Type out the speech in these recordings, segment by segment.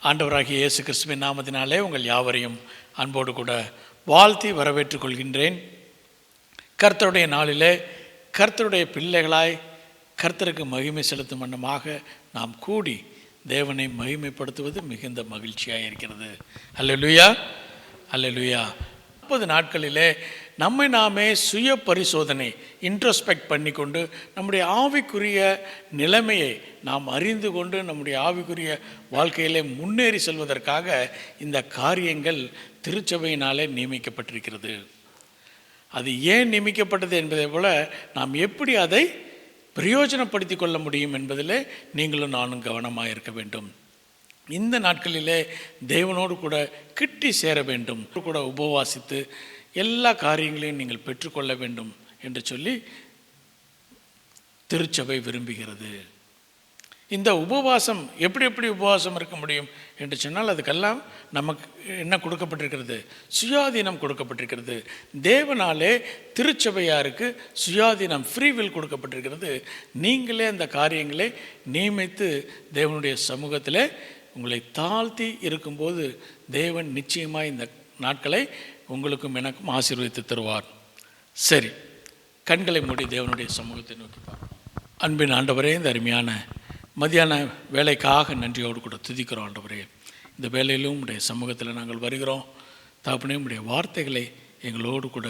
ஆண்டவராகிய இயேசு கிறிஸ்துவின் நாமத்தினாலே உங்கள் யாவரையும் அன்போடு கூட வாழ்த்தி வரவேற்றுக் கொள்கின்றேன். கர்த்தருடைய நாளிலே கர்த்தருடைய பிள்ளைகளாய் கர்த்தருக்கு மகிமை செலுத்தும் வண்ணமாக நாம் கூடி தேவனை மகிமைப்படுத்துவது மிகுந்த மகிழ்ச்சியாக இருக்கிறது. அல்லேலூயா, அல்லேலூயா. 30 நாட்களிலே நம்மை நாமே சுய பரிசோதனை இன்ட்ரோஸ்பெக்ட் பண்ணி கொண்டு நம்முடைய ஆவிக்குரிய நிலைமையை நாம் அறிந்து கொண்டு நம்முடைய ஆவிக்குரிய வாழ்க்கையிலே முன்னேறி செல்வதற்காக இந்த காரியங்கள் திருச்சபையினாலே நியமிக்கப்பட்டிருக்கிறது. அது ஏன் நியமிக்கப்பட்டது என்பதை போல நாம் எப்படி அதை பிரயோஜனப்படுத்தி கொள்ள முடியும் என்பதிலே நீங்களும் நானும் கவனமாக இருக்க வேண்டும். இந்த நாட்களிலே தேவனோடு கூட கிட்டி சேர வேண்டும், கூட உபவாசித்து எல்லா காரியங்களையும் நீங்கள் பெற்றுக்கொள்ள வேண்டும் என்று சொல்லி திருச்சபை விரும்புகிறது. இந்த உபவாசம் எப்படி உபவாசம் இருக்க முடியும் என்று சொன்னால் அதுக்கெல்லாம் நமக்கு என்ன கொடுக்கப்பட்டிருக்கிறது? சுயாதீனம் கொடுக்கப்பட்டிருக்கிறது. தேவனாலே திருச்சபையாருக்கு சுயாதீனம், ஃப்ரீவில் கொடுக்கப்பட்டிருக்கிறது. நீங்களே அந்த காரியங்களை நியமித்து தேவனுடைய சமூகத்தில் உங்களை தாழ்த்தி இருக்கும்போது தேவன் நிச்சயமாக இந்த நாட்களை உங்களுக்கும் எனக்கும் ஆசீர்வதித்து தருவார். சரி, கண்களை மூடி தேவனுடைய சமூகத்தை நோக்கி பார்ப்போம். அன்பின் ஆண்டவரே, இந்த அருமையான மத்தியான வேலைக்காக நன்றியோடு கூட துதிக்கிறோம். ஆண்டவரே, இந்த வேலையிலும் உடைய சமூகத்தில் நாங்கள் வருகிறோம். தகப்பனே, உடைய வார்த்தைகளை எங்களோடு கூட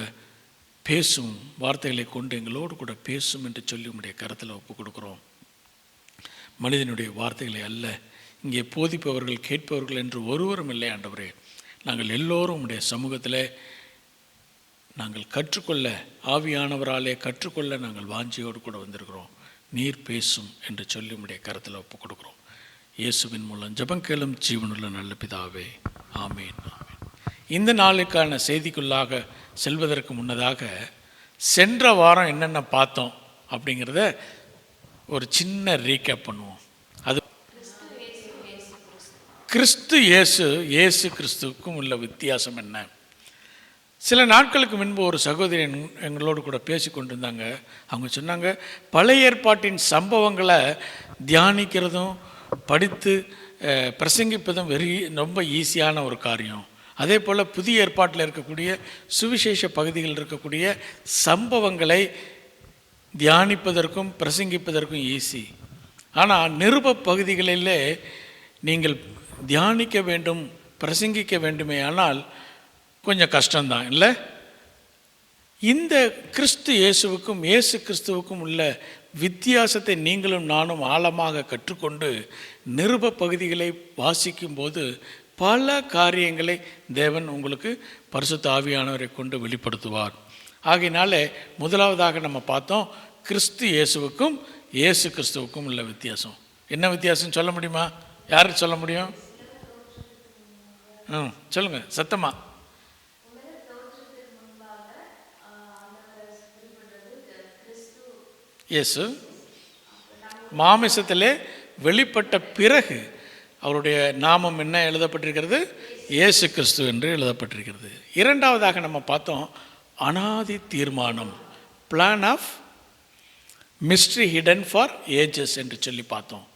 பேசும், வார்த்தைகளை கொண்டு எங்களோடு கூட பேசும் என்று சொல்லி உடைய கருத்தில் ஒப்புக் கொடுக்குறோம். மனிதனுடைய வார்த்தைகளை அல்ல, இங்கே போதிப்பவர்கள் கேட்பவர்கள் என்று ஒருவரும் இல்லை. ஆண்டவரே, நாங்கள் எல்லோரும் உடைய சமூகத்தில் நாங்கள் கற்றுக்கொள்ள, ஆவியானவராலே கற்றுக்கொள்ள நாங்கள் வாஞ்சியோடு கூட வந்திருக்கிறோம். நீர் பேசும் என்று சொல்லி உடைய கருத்தில் ஒப்புக் கொடுக்குறோம். இயேசுவின் மூலம் ஜெபம் கேளும் ஜீவனுள்ள நல்ல பிதாவே, ஆமேன், ஆமேன். இந்த நாளுக்கான செய்திக்குள்ளாக செல்வதற்கு முன்னதாக சென்ற வாரம் என்னென்ன பார்த்தோம் அப்படிங்கிறத ஒரு சின்ன ரீகேப் பண்ணுவோம். அது கிறிஸ்து இயேசு கிறிஸ்துவுக்கும் உள்ள வித்தியாசம் என்ன? சில நாட்களுக்கு முன்பு ஒரு சகோதரி எங்களோடு கூட பேசி கொண்டிருந்தாங்க. அவங்க சொன்னாங்க, பழைய ஏற்பாட்டின் சம்பவங்களை தியானிக்கிறதும் படித்து பிரசங்கிப்பதும் ரொம்ப ஈஸியான ஒரு காரியம். அதே போல் புதிய ஏற்பாட்டில் இருக்கக்கூடிய சுவிசேஷ பகுதிகளில் இருக்கக்கூடிய சம்பவங்களை தியானிப்பதற்கும் பிரசங்கிப்பதற்கும் ஈஸி. ஆனால் நிருப பகுதிகளிலே நீங்கள் தியானிக்க வேண்டும், பிரசங்கிக்க வேண்டுமே ஆனால் கொஞ்சம் கஷ்டம்தான் இல்லை? இந்த கிறிஸ்து இயேசுவுக்கும் இயேசு கிறிஸ்துவுக்கும் உள்ள வித்தியாசத்தை நீங்களும் நானும் ஆழமாக கற்றுக்கொண்டு நிருப பகுதிகளை வாசிக்கும் போது பல காரியங்களை தேவன் உங்களுக்கு பரிசுத்த ஆவியானவரை கொண்டு வெளிப்படுத்துவார். ஆகையினால முதலாவதாக நம்ம பார்த்தோம், கிறிஸ்து இயேசுவுக்கும் இயேசு கிறிஸ்துவுக்கும் உள்ள வித்தியாசம். என்ன வித்தியாசம் சொல்ல முடியுமா? யாருக்கு சொல்ல முடியும்? சொல்லுங்கள் சத்தமா. இயேசு மாமிசத்திலே வெளிப்பட்ட பிறகு அவருடைய நாமம் என்ன எழுதப்பட்டிருக்கிறது? இயேசு கிறிஸ்து என்று எழுதப்பட்டிருக்கிறது. இரண்டாவதாக நம்ம பார்த்தோம், அனாதி தீர்மானம், plan of mystery hidden for ages என்று சொல்லி பார்த்தோம்.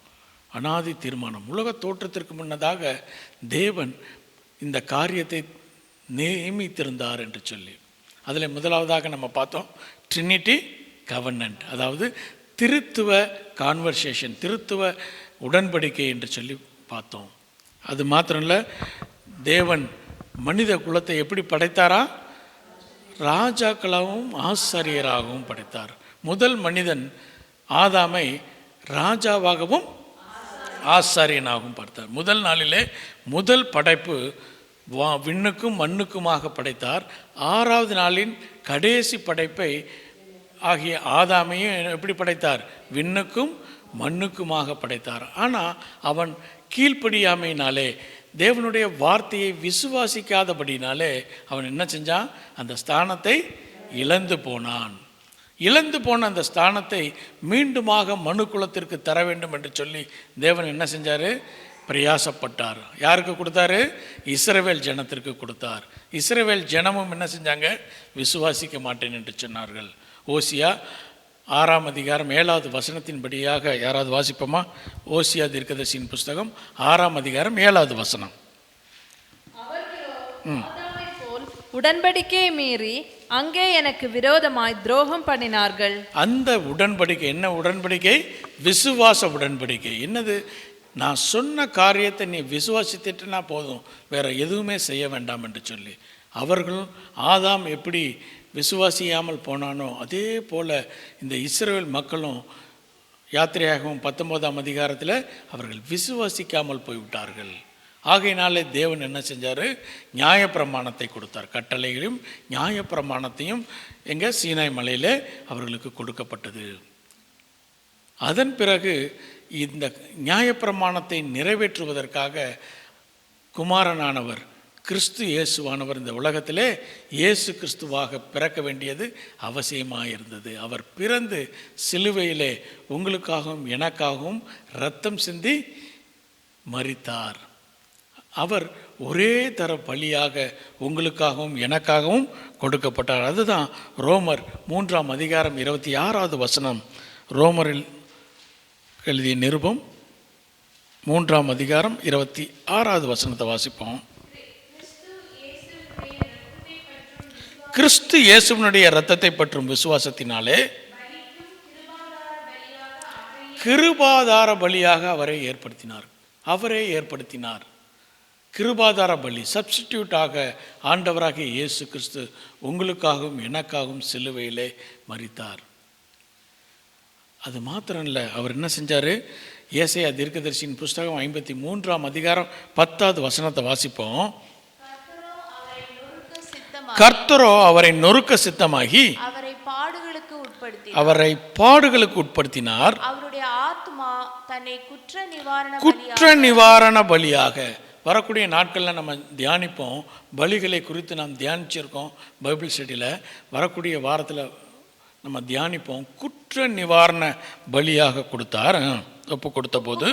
அனாதி தீர்மானம், உலக தோற்றத்திற்கு முன்னதாக தேவன் இந்த காரியத்தை நியமித்திருந்தார் என்று சொல்லி. அதில் முதலாவதாக நம்ம பார்த்தோம் ட்ரினிட்டி கவர்னன்ட், அதாவது திருத்துவ கான்வர்சேஷன், திருத்துவ உடன்படிக்கை என்று சொல்லி பார்த்தோம். அது மாத்திரம் இல்லை, தேவன் மனித குலத்தை எப்படி படைத்தாரா? ராஜாக்களாகவும் ஆசாரியராகவும் படைத்தார். முதல் மனிதன் ஆதாமை ராஜாவாகவும் ஆசாரியனாகவும் படைத்தார். முதல் நாளிலே முதல் படைப்பு விண்ணுக்கும் மண்ணுக்குமாக படைத்தார். 6வது நாளின் கடைசி படைப்பை ஆகிய ஆதாமையும் எப்படி படைத்தார்? விண்ணுக்கும் மண்ணுக்குமாக படைத்தார். ஆனால் அவன் கீழ்ப்படியாமையினாலே, தேவனுடைய வார்த்தையை விசுவாசிக்காதபடினாலே அவன் என்ன செஞ்சான்? அந்த ஸ்தானத்தை இழந்து போனான். இழந்து போன அந்த ஸ்தானத்தை மீண்டுமாக மனு குலத்திற்கு தர வேண்டும் என்று சொல்லி தேவன் என்ன செஞ்சார்? பிரயாசப்பட்டார். யாருக்கு கொடுத்தாரு? இஸ்ரவேல் ஜனத்திற்கு கொடுத்தார். இஸ்ரவேல் ஜனமும் என்ன செஞ்சாங்க? விசுவாசிக்க மாட்டேன் என்று சொன்னார்கள். ஓசியா 6ஆம் அதிகாரம் 7வது வசனத்தின்படியாக யாராவது வாசிப்போமா? ஓசியா தீர்க்கதரிசியின் புஸ்தகம் 6ஆம் அதிகாரம் 7வது வசனம். உடன்படிக்கையை மீறி அங்கே எனக்கு விரோதமாய் துரோகம் பண்ணினார்கள். அந்த உடன்படிக்கை என்ன உடன்படிக்கை? விசுவாச உடன்படிக்கை. என்னது? நான் சொன்ன காரியத்தை நீ விசுவாசித்துட்டுனா போதும், வேற எதுவுமே செய்ய வேண்டாம் என்று சொல்லி. அவர்களும் ஆதாம் எப்படி விசுவாசியாமல் போனானோ அதே போல இந்த இஸ்ரவேல் மக்களும் யாத்திரையாகவும் 19ஆம் அதிகாரத்தில் அவர்கள் விசுவாசிக்காமல் போய்விட்டார்கள். ஆகையினாலே தேவன் என்ன செஞ்சார்? நியாயப்பிரமாணத்தை கொடுத்தார். கட்டளைகளையும் நியாயப்பிரமாணத்தையும் எங்கே? சீனாய் மலையில் அவர்களுக்கு கொடுக்கப்பட்டது. அதன் பிறகு இந்த நியாயப்பிரமாணத்தை நிறைவேற்றுவதற்காக குமாரனானவர் கிறிஸ்து இயேசுவானவர் இந்த உலகத்திலே இயேசு கிறிஸ்துவாக பிறக்க வேண்டியது அவசியமாக இருந்தது. அவர் பிறந்து சிலுவையிலே உங்களுக்காகவும் எனக்காகவும் இரத்தம் சிந்தி மரித்தார். அவர் ஒரே தர பலியாக உங்களுக்காகவும் எனக்காகவும் கொடுக்கப்பட்டார். அதுதான் ரோமர் 3ஆம் அதிகாரம் 26வது வசனம். ரோமரில் எழுதிய நிருபம் 3ஆம் அதிகாரம் 26வது வசனத்தை வாசிப்போம். கிறிஸ்து இயேசுவினுடைய இரத்தத்தை பற்றும் விசுவாசத்தினாலே கிருபாதார பலியாக அவரே ஏற்படுத்தினார். கிருபாதார பலி, சப்ஸ்டிடியூட்டாக ஆண்டவராகிய இயேசு கிறிஸ்து உங்களுக்காகவும் எனக்காகவும் சிலுவையிலே மரித்தார். அது மாத்திரம் இல்லை, அவர் என்ன செஞ்சார்? ஏசாயா தீர்க்கதரிசியின் புஸ்தகம் 53ஆம் அதிகாரம் 10வது வசனத்தை வாசிப்போம். கர்த்தரோ அவரை நொறுக்க சித்தமாகி அவரை பாடுகளுக்கு உட்படுத்தினார். அவருடைய ஆத்மா தன்னை குற்ற நிவாரண பலியாக. வரக்கூடிய நாட்களில் நம்ம தியானிப்போம். பலிகளை குறித்து நாம் தியானிச்சிருக்கோம் பைபிள் ஸ்டடியில். வரக்கூடிய வாரத்தில் நம்ம தியானிப்போம். குற்ற நிவாரண பலியாக கொடுத்தார். ஒப்பு கொடுத்த போது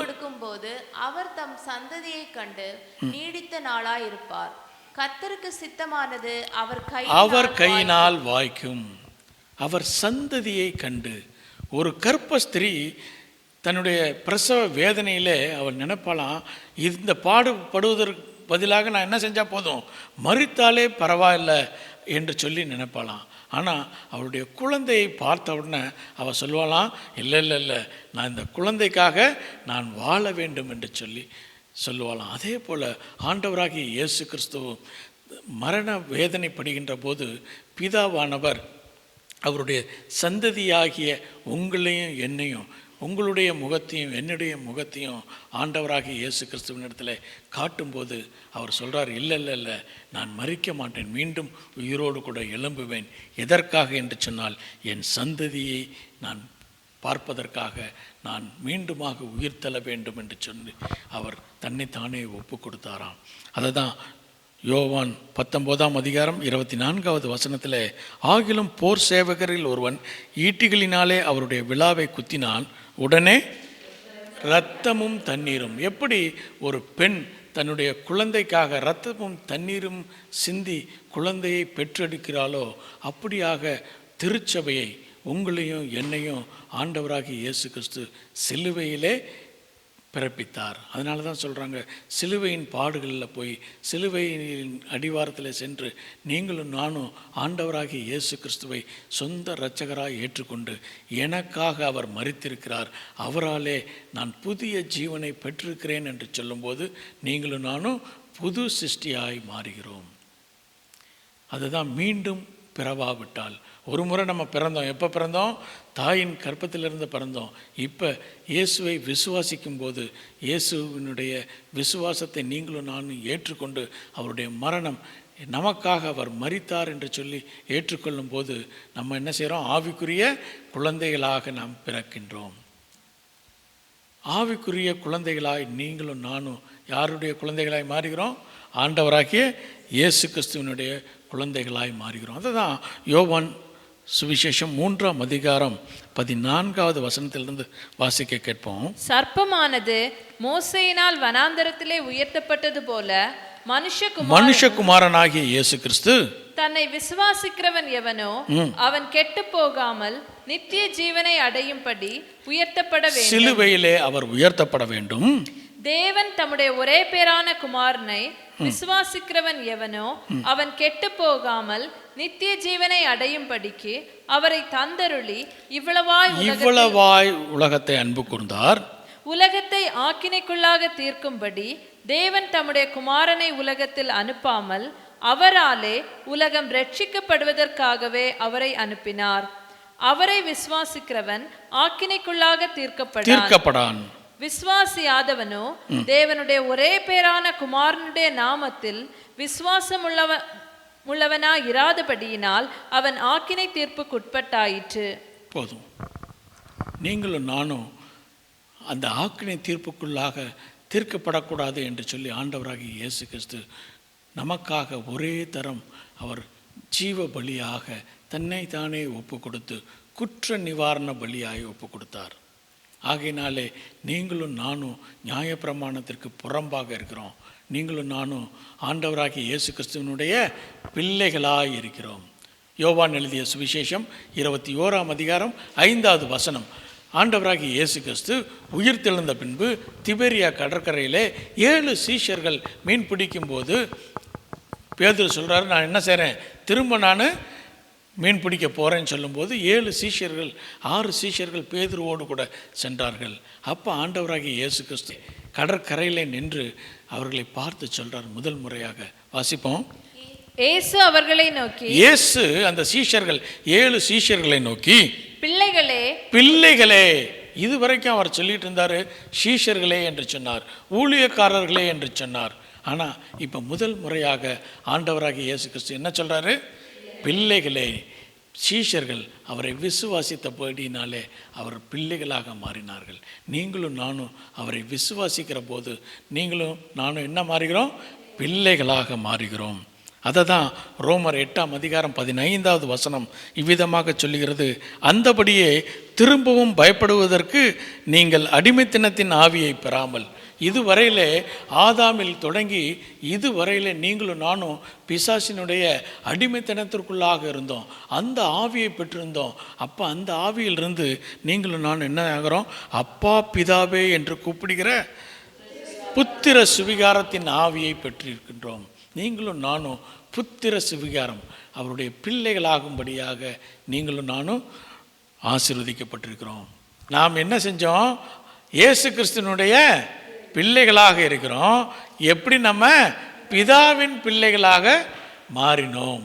அவர் தம் சந்ததியை கண்டு நீடித்த நாளாய் இருப்பார். கர்த்தருக்கு சித்தமானது அவர் கையினால் வாய்க்கும். அவர் சந்ததியை கண்டு. ஒரு கர்ப்பஸ்திரீ தன்னுடைய பிரசவ வேதனையிலே அவள் நினைப்பாளாம், இந்த பாடுபடுவதற்கு பதிலாக நான் என்ன செஞ்சால் போதும், மரித்தாலே பரவாயில்லை என்று சொல்லி நினைப்பாளாம். ஆனால் அவளுடைய குழந்தையை பார்த்த உடனே அவள் சொல்லுவாளாம், இல்லை, நான் இந்த குழந்தைக்காக நான் வாழ வேண்டும் என்று சொல்லி சொல்லுவாளாம். அதே போல் ஆண்டவராகிய இயேசு கிறிஸ்துவும் மரண வேதனைப்படுகின்ற போது பிதாவானவர் அவருடைய சந்ததியாகிய உங்களையும் என்னையும், உங்களுடைய முகத்தையும் என்னுடைய முகத்தையும் ஆண்டவராகிய இயேசு கிறிஸ்துவினிடத்தில் காட்டும்போது அவர் சொல்கிறார், இல்லை, நான் மரிக்க மாட்டேன், மீண்டும் உயிரோடு கூட எழும்புவேன். எதற்காக என்று சொன்னால், என் சந்ததியை நான் பார்ப்பதற்காக நான் மீண்டுமாக உயிர் தள்ள வேண்டும் என்று சொல்லி அவர் தன்னைத்தானே ஒப்பு கொடுத்தாராம். அதை தான் யோவான் 19ஆம் அதிகாரம் 24வது வசனத்தில், ஆகிலும் போர் சேவகரில் ஒருவன் ஈட்டிகளினாலே அவருடைய விழாவை குத்தினான், உடனே இரத்தமும் தண்ணீரும். எப்படி ஒரு பெண் தன்னுடைய குழந்தைக்காக இரத்தமும் தண்ணீரும் சிந்தி குழந்தையை பெற்றெடுக்கிறாளோ, அப்படியாக திருச்சபையை உங்களையும் என்னையும் ஆண்டவராகிய இயேசு கிறிஸ்து சிலுவையிலே பிறப்பித்தார். அதனால தான் சொல்கிறாங்க, சிலுவையின் பாடுகளில் போய் சிலுவையின் அடிவாரத்தில் சென்று நீங்களும் நானும் ஆண்டவராகிய இயேசு கிறிஸ்துவை சொந்த இரட்சகராக ஏற்றுக்கொண்டு எனக்காக அவர் மரித்திருக்கிறார், அவராலே நான் புதிய ஜீவனை பெற்றிருக்கிறேன் என்று சொல்லும்போது நீங்களும் நானும் புது சிருஷ்டியாய் மாறுகிறோம். அதுதான் மீண்டும் பிறவாவிட்டால். ஒரு முறை நம்ம பிறந்தோம். எப்போ பிறந்தோம்? தாயின் கற்பத்திலிருந்து பிறந்தோம். இப்போ இயேசுவை விசுவாசிக்கும் போது, இயேசுவினுடைய விசுவாசத்தை நீங்களும் நானும் ஏற்றுக்கொண்டு அவருடைய மரணம் நமக்காக அவர் மரித்தார் என்று சொல்லி ஏற்றுக்கொள்ளும் போது நம்ம என்ன செய்கிறோம்? ஆவிக்குரிய குழந்தைகளாக நாம் பிறக்கின்றோம். ஆவிக்குரிய குழந்தைகளாய் நீங்களும் நானும் யாருடைய குழந்தைகளாய் மாறுகிறோம்? ஆண்டவராகிய இயேசு கிறிஸ்துவனுடைய குழந்தைகளாய் மாறுகிறோம். அதுதான் யோவான் சுவிசேஷம் 3ஆம் அதிகாரம் 14வது வசனத்திலிருந்து வாசிக்க கேட்போம். சர்ப்பமானது மோசேயினால் வனாந்தரத்திலே உயர்த்தப்பட்டது போல மனுஷகுமாரனாகிய இயேசு கிறிஸ்து தன்னை விசுவாசிக்கிறவன் எவனோ அவன் கெட்டு போகாமல் நித்திய ஜீவனை அடையும்படி உயர்த்தப்பட வேண்டும். சிலுவையிலே அவர் உயர்த்தப்பட வேண்டும். தேவன் தம்முடைய ஒரே பேரான குமாரனை விசுவாசிக்கிறவன் எவனோ அவன் கெட்டு போகாமல் நித்திய ஜீவனை அடையும்படிக்கு அவரை தந்தருளி இவ்வளவாய் உலகத்தை அன்பு கூர்ந்தார். உலகத்தை ஆக்கினைக்குள்ளாக தீர்க்கும்படி தேவன் தம்முடைய குமாரனை உலகத்தில் அனுப்பாமல் அவராலே உலகம் ரட்சிக்கப்படுவதற்காகவே அவரை அனுப்பினார். அவரை விசுவாசிக்கிறவன் ஆக்கினைக்குள்ளாக தீர்க்கப்படான். விசுவாசியாதவனோ தேவனுடைய ஒரே பேரான குமாரனுடைய நாமத்தில் விசுவாசம் உள்ளவனாய் இராதபடியினால் அவன் ஆக்கினை தீர்ப்புக்குட்பட்டாயிற்று. போதும். நீங்களும் நானும் அந்த ஆக்கினை தீர்ப்புக்குள்ளாக தீர்க்கப்படக்கூடாது என்று சொல்லி ஆண்டவராகிய இயேசு கிறிஸ்து நமக்காக ஒரே தரம் அவர் ஜீவ பலியாக தன்னை தானே ஒப்பு கொடுத்து குற்ற நிவாரண பலியாய் ஒப்பு கொடுத்தார். ஆகையினாலே நீங்களும் நானும் நியாயப்பிரமாணத்திற்கு புறம்பாக இருக்கிறோம். நீங்களும் நானும் ஆண்டவராகிய இயேசு கிறிஸ்துவனுடைய பிள்ளைகளாய் இருக்கிறோம். யோவான் எழுதிய சுவிசேஷம் 21ஆம் அதிகாரம் 5வது வசனம். ஆண்டவராகிய இயேசு கிறிஸ்து உயிர் தெழுந்த பின்பு திபேரியா கடற்கரையிலே 7 சீஷர்கள் மீன் பிடிக்கும்போது பேதுரு சொல்கிறாரு, நான் என்ன செய்கிறேன், திரும்ப நான் மீன் பிடிக்க போகிறேன்னு சொல்லும்போது 6 சீஷர்கள் பேதுருவோடு கூட சென்றார்கள். அப்போ ஆண்டவராகிய இயேசு கிறிஸ்து கடற்கரையிலே நின்று அவர்களை பார்த்து சொல்கிறார். முதல் முறையாக வாசிப்போம். இயேசு அவர்களை நோக்கி, இயேசு அந்த சீஷர்கள் 7 சீஷர்களை நோக்கி, பிள்ளைகளே. இதுவரைக்கும் அவர் சொல்லிட்டு இருந்தார் சீஷர்களே என்று சொன்னார், ஊழியக்காரர்களே என்று சொன்னார். ஆனால் இப்போ முதல் முறையாக ஆண்டவராகிய இயேசு கிறிஸ்து என்ன சொல்கிறாரு? பிள்ளைகளே. சீஷர்கள் அவரை விசுவாசித்தபடினாலே அவர் பிள்ளைகளாக மாறினார்கள். நீங்களும் நானும் அவரை விசுவாசிக்கிற போது நீங்களும் நானும் என்ன மாறுகிறோம்? பிள்ளைகளாக மாறுகிறோம். அதை தான் ரோமர் 8ஆம் அதிகாரம் 15வது வசனம் இவ்விதமாக சொல்லுகிறது. அந்தபடியே திரும்பவும் பயப்படுவதற்கு நீங்கள் அடிமைத்தனத்தின் ஆவியை பெறாமல், இதுவரையிலே ஆதாமில் தொடங்கி இதுவரையிலே நீங்களும் நானும் பிசாசினுடைய அடிமைத்தனத்திற்குள்ளாக இருந்தோம். அந்த ஆவியை பெற்றிருந்தோம். அப்போ அந்த ஆவியிலிருந்து நீங்களும் நானும் என்ன ஆகிறோம்? அப்பா பிதாவே என்று கூப்பிடுகிற புத்திர சுவிகாரத்தின் ஆவியை பெற்றிருக்கின்றோம். நீங்களும் நானும் புத்திர சுவிகாரம், அவருடைய பிள்ளைகளாகும்படியாக நீங்களும் நானும் ஆசீர்வதிக்கப்பட்டிருக்கிறோம். நாம் என்ன செஞ்சோம்? இயேசு கிறிஸ்துனுடைய பிள்ளைகளாக இருக்கிறோம். எப்படி நம்ம பிதாவின் பிள்ளைகளாக மாறினோம்?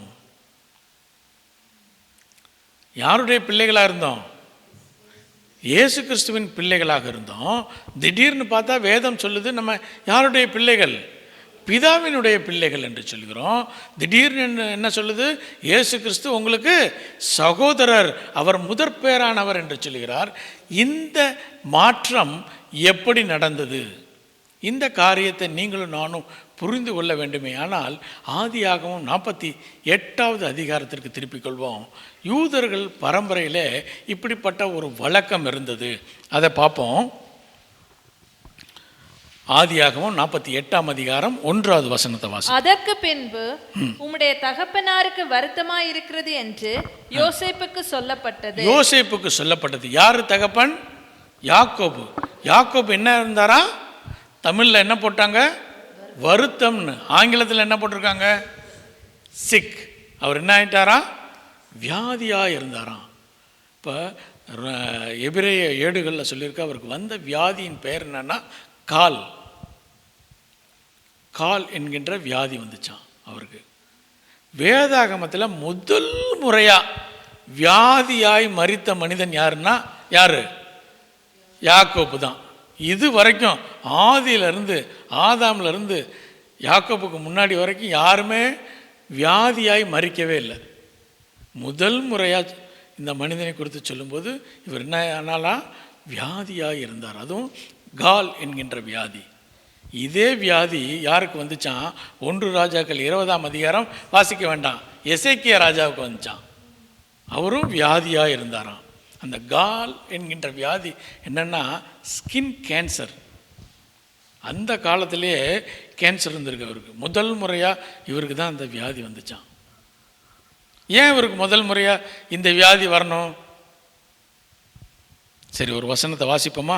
யாருடைய பிள்ளைகளாக இருந்தோம்? இயேசு கிறிஸ்துவின் பிள்ளைகளாக இருந்தோம். திடீர்னு பார்த்தா வேதம் சொல்லுது நம்ம யாருடைய பிள்ளைகள்? பிதாவினுடைய பிள்ளைகள் என்று சொல்கிறோம். திடீர்னு என்ன சொல்லுது? இயேசு கிறிஸ்து உங்களுக்கு சகோதரர், அவர் முதற் பேரானவர் என்று சொல்கிறார். இந்த மாற்றம் எப்படி நடந்தது? இந்த காரியத்தை நீங்களும் நானும் புரிந்து கொள்ள வேண்டுமே. ஆனால் ஆதியாகமம் 48வது அதிகாரத்திற்கு திருப்பிக் கொள்வோம். யூதர்கள் பரம்பரையில் இப்படிப்பட்ட ஒரு வழக்கம் இருந்தது. அதை பார்ப்போம். ஆதியாகமம் 48ஆம் அதிகாரம் 1வது வசனத்தை வாசி. அதற்கு பின்பு உம்முடைய தகப்பனாருக்கு வருத்தமாய் இருக்கிறது என்று யோசேப்புக்கு சொல்லப்பட்டது. யோசேப்புக்கு சொல்லப்பட்டது. யாரு தகப்பன்? யாக்கோபு. யாக்கோபு என்ன இருந்தாரா? தமிழ்ல என்ன போட்டாங்க? வருத்தம்னு. ஆங்கிலத்தில் என்ன போட்டிருக்காங்க? சிக். அவர் என்ன ஆயிட்டாரா? வியாதியாக இருந்தாராம். இப்போ எபிரேய ஏடுகளில் சொல்லியிருக்க அவருக்கு வந்த வியாதியின் பெயர் என்னன்னா கால் என்கின்ற வியாதி வந்துச்சான் அவருக்கு. வேதாகமத்தில் முதல் முறையாக வியாதியாய் மரித்த மனிதன் யாருன்னா யாரு? யாக்கோபு தான். இது வரைக்கும் ஆதியிலிருந்து ஆதாமிலிருந்து யாக்கோபுக்கு முன்னாடி வரைக்கும் யாருமே வியாதியாய் மரிக்கவே இல்லை. முதல் முறையாக இந்த மனிதனை குறித்து சொல்லும்போது இவர் என்ன ஆனாலாம்? வியாதியாக இருந்தார். அதுவும் கால் என்கின்ற வியாதி. இதே வியாதி யாருக்கு வந்துச்சான்? 1 ராஜாக்கள் 20ஆம் அதிகாரம் வாசிக்க வேண்டாம், எசேக்கியா ராஜாவுக்கு வந்துச்சான். அவரும் வியாதியாக இருந்தாராம். அந்த கால் என்கின்ற வியாதி என்னன்னா ஸ்கின் கேன்சர். அந்த காலத்திலே கேன்சர் இருந்திருக்கு அவருக்கு. முதல் முறையாக இவருக்கு தான் அந்த வியாதி வந்துச்சான். ஏன் இவருக்கு முதல் முறையாக இந்த வியாதி வரணும்? சரி, ஒரு வசனத்தை வாசிப்போமா?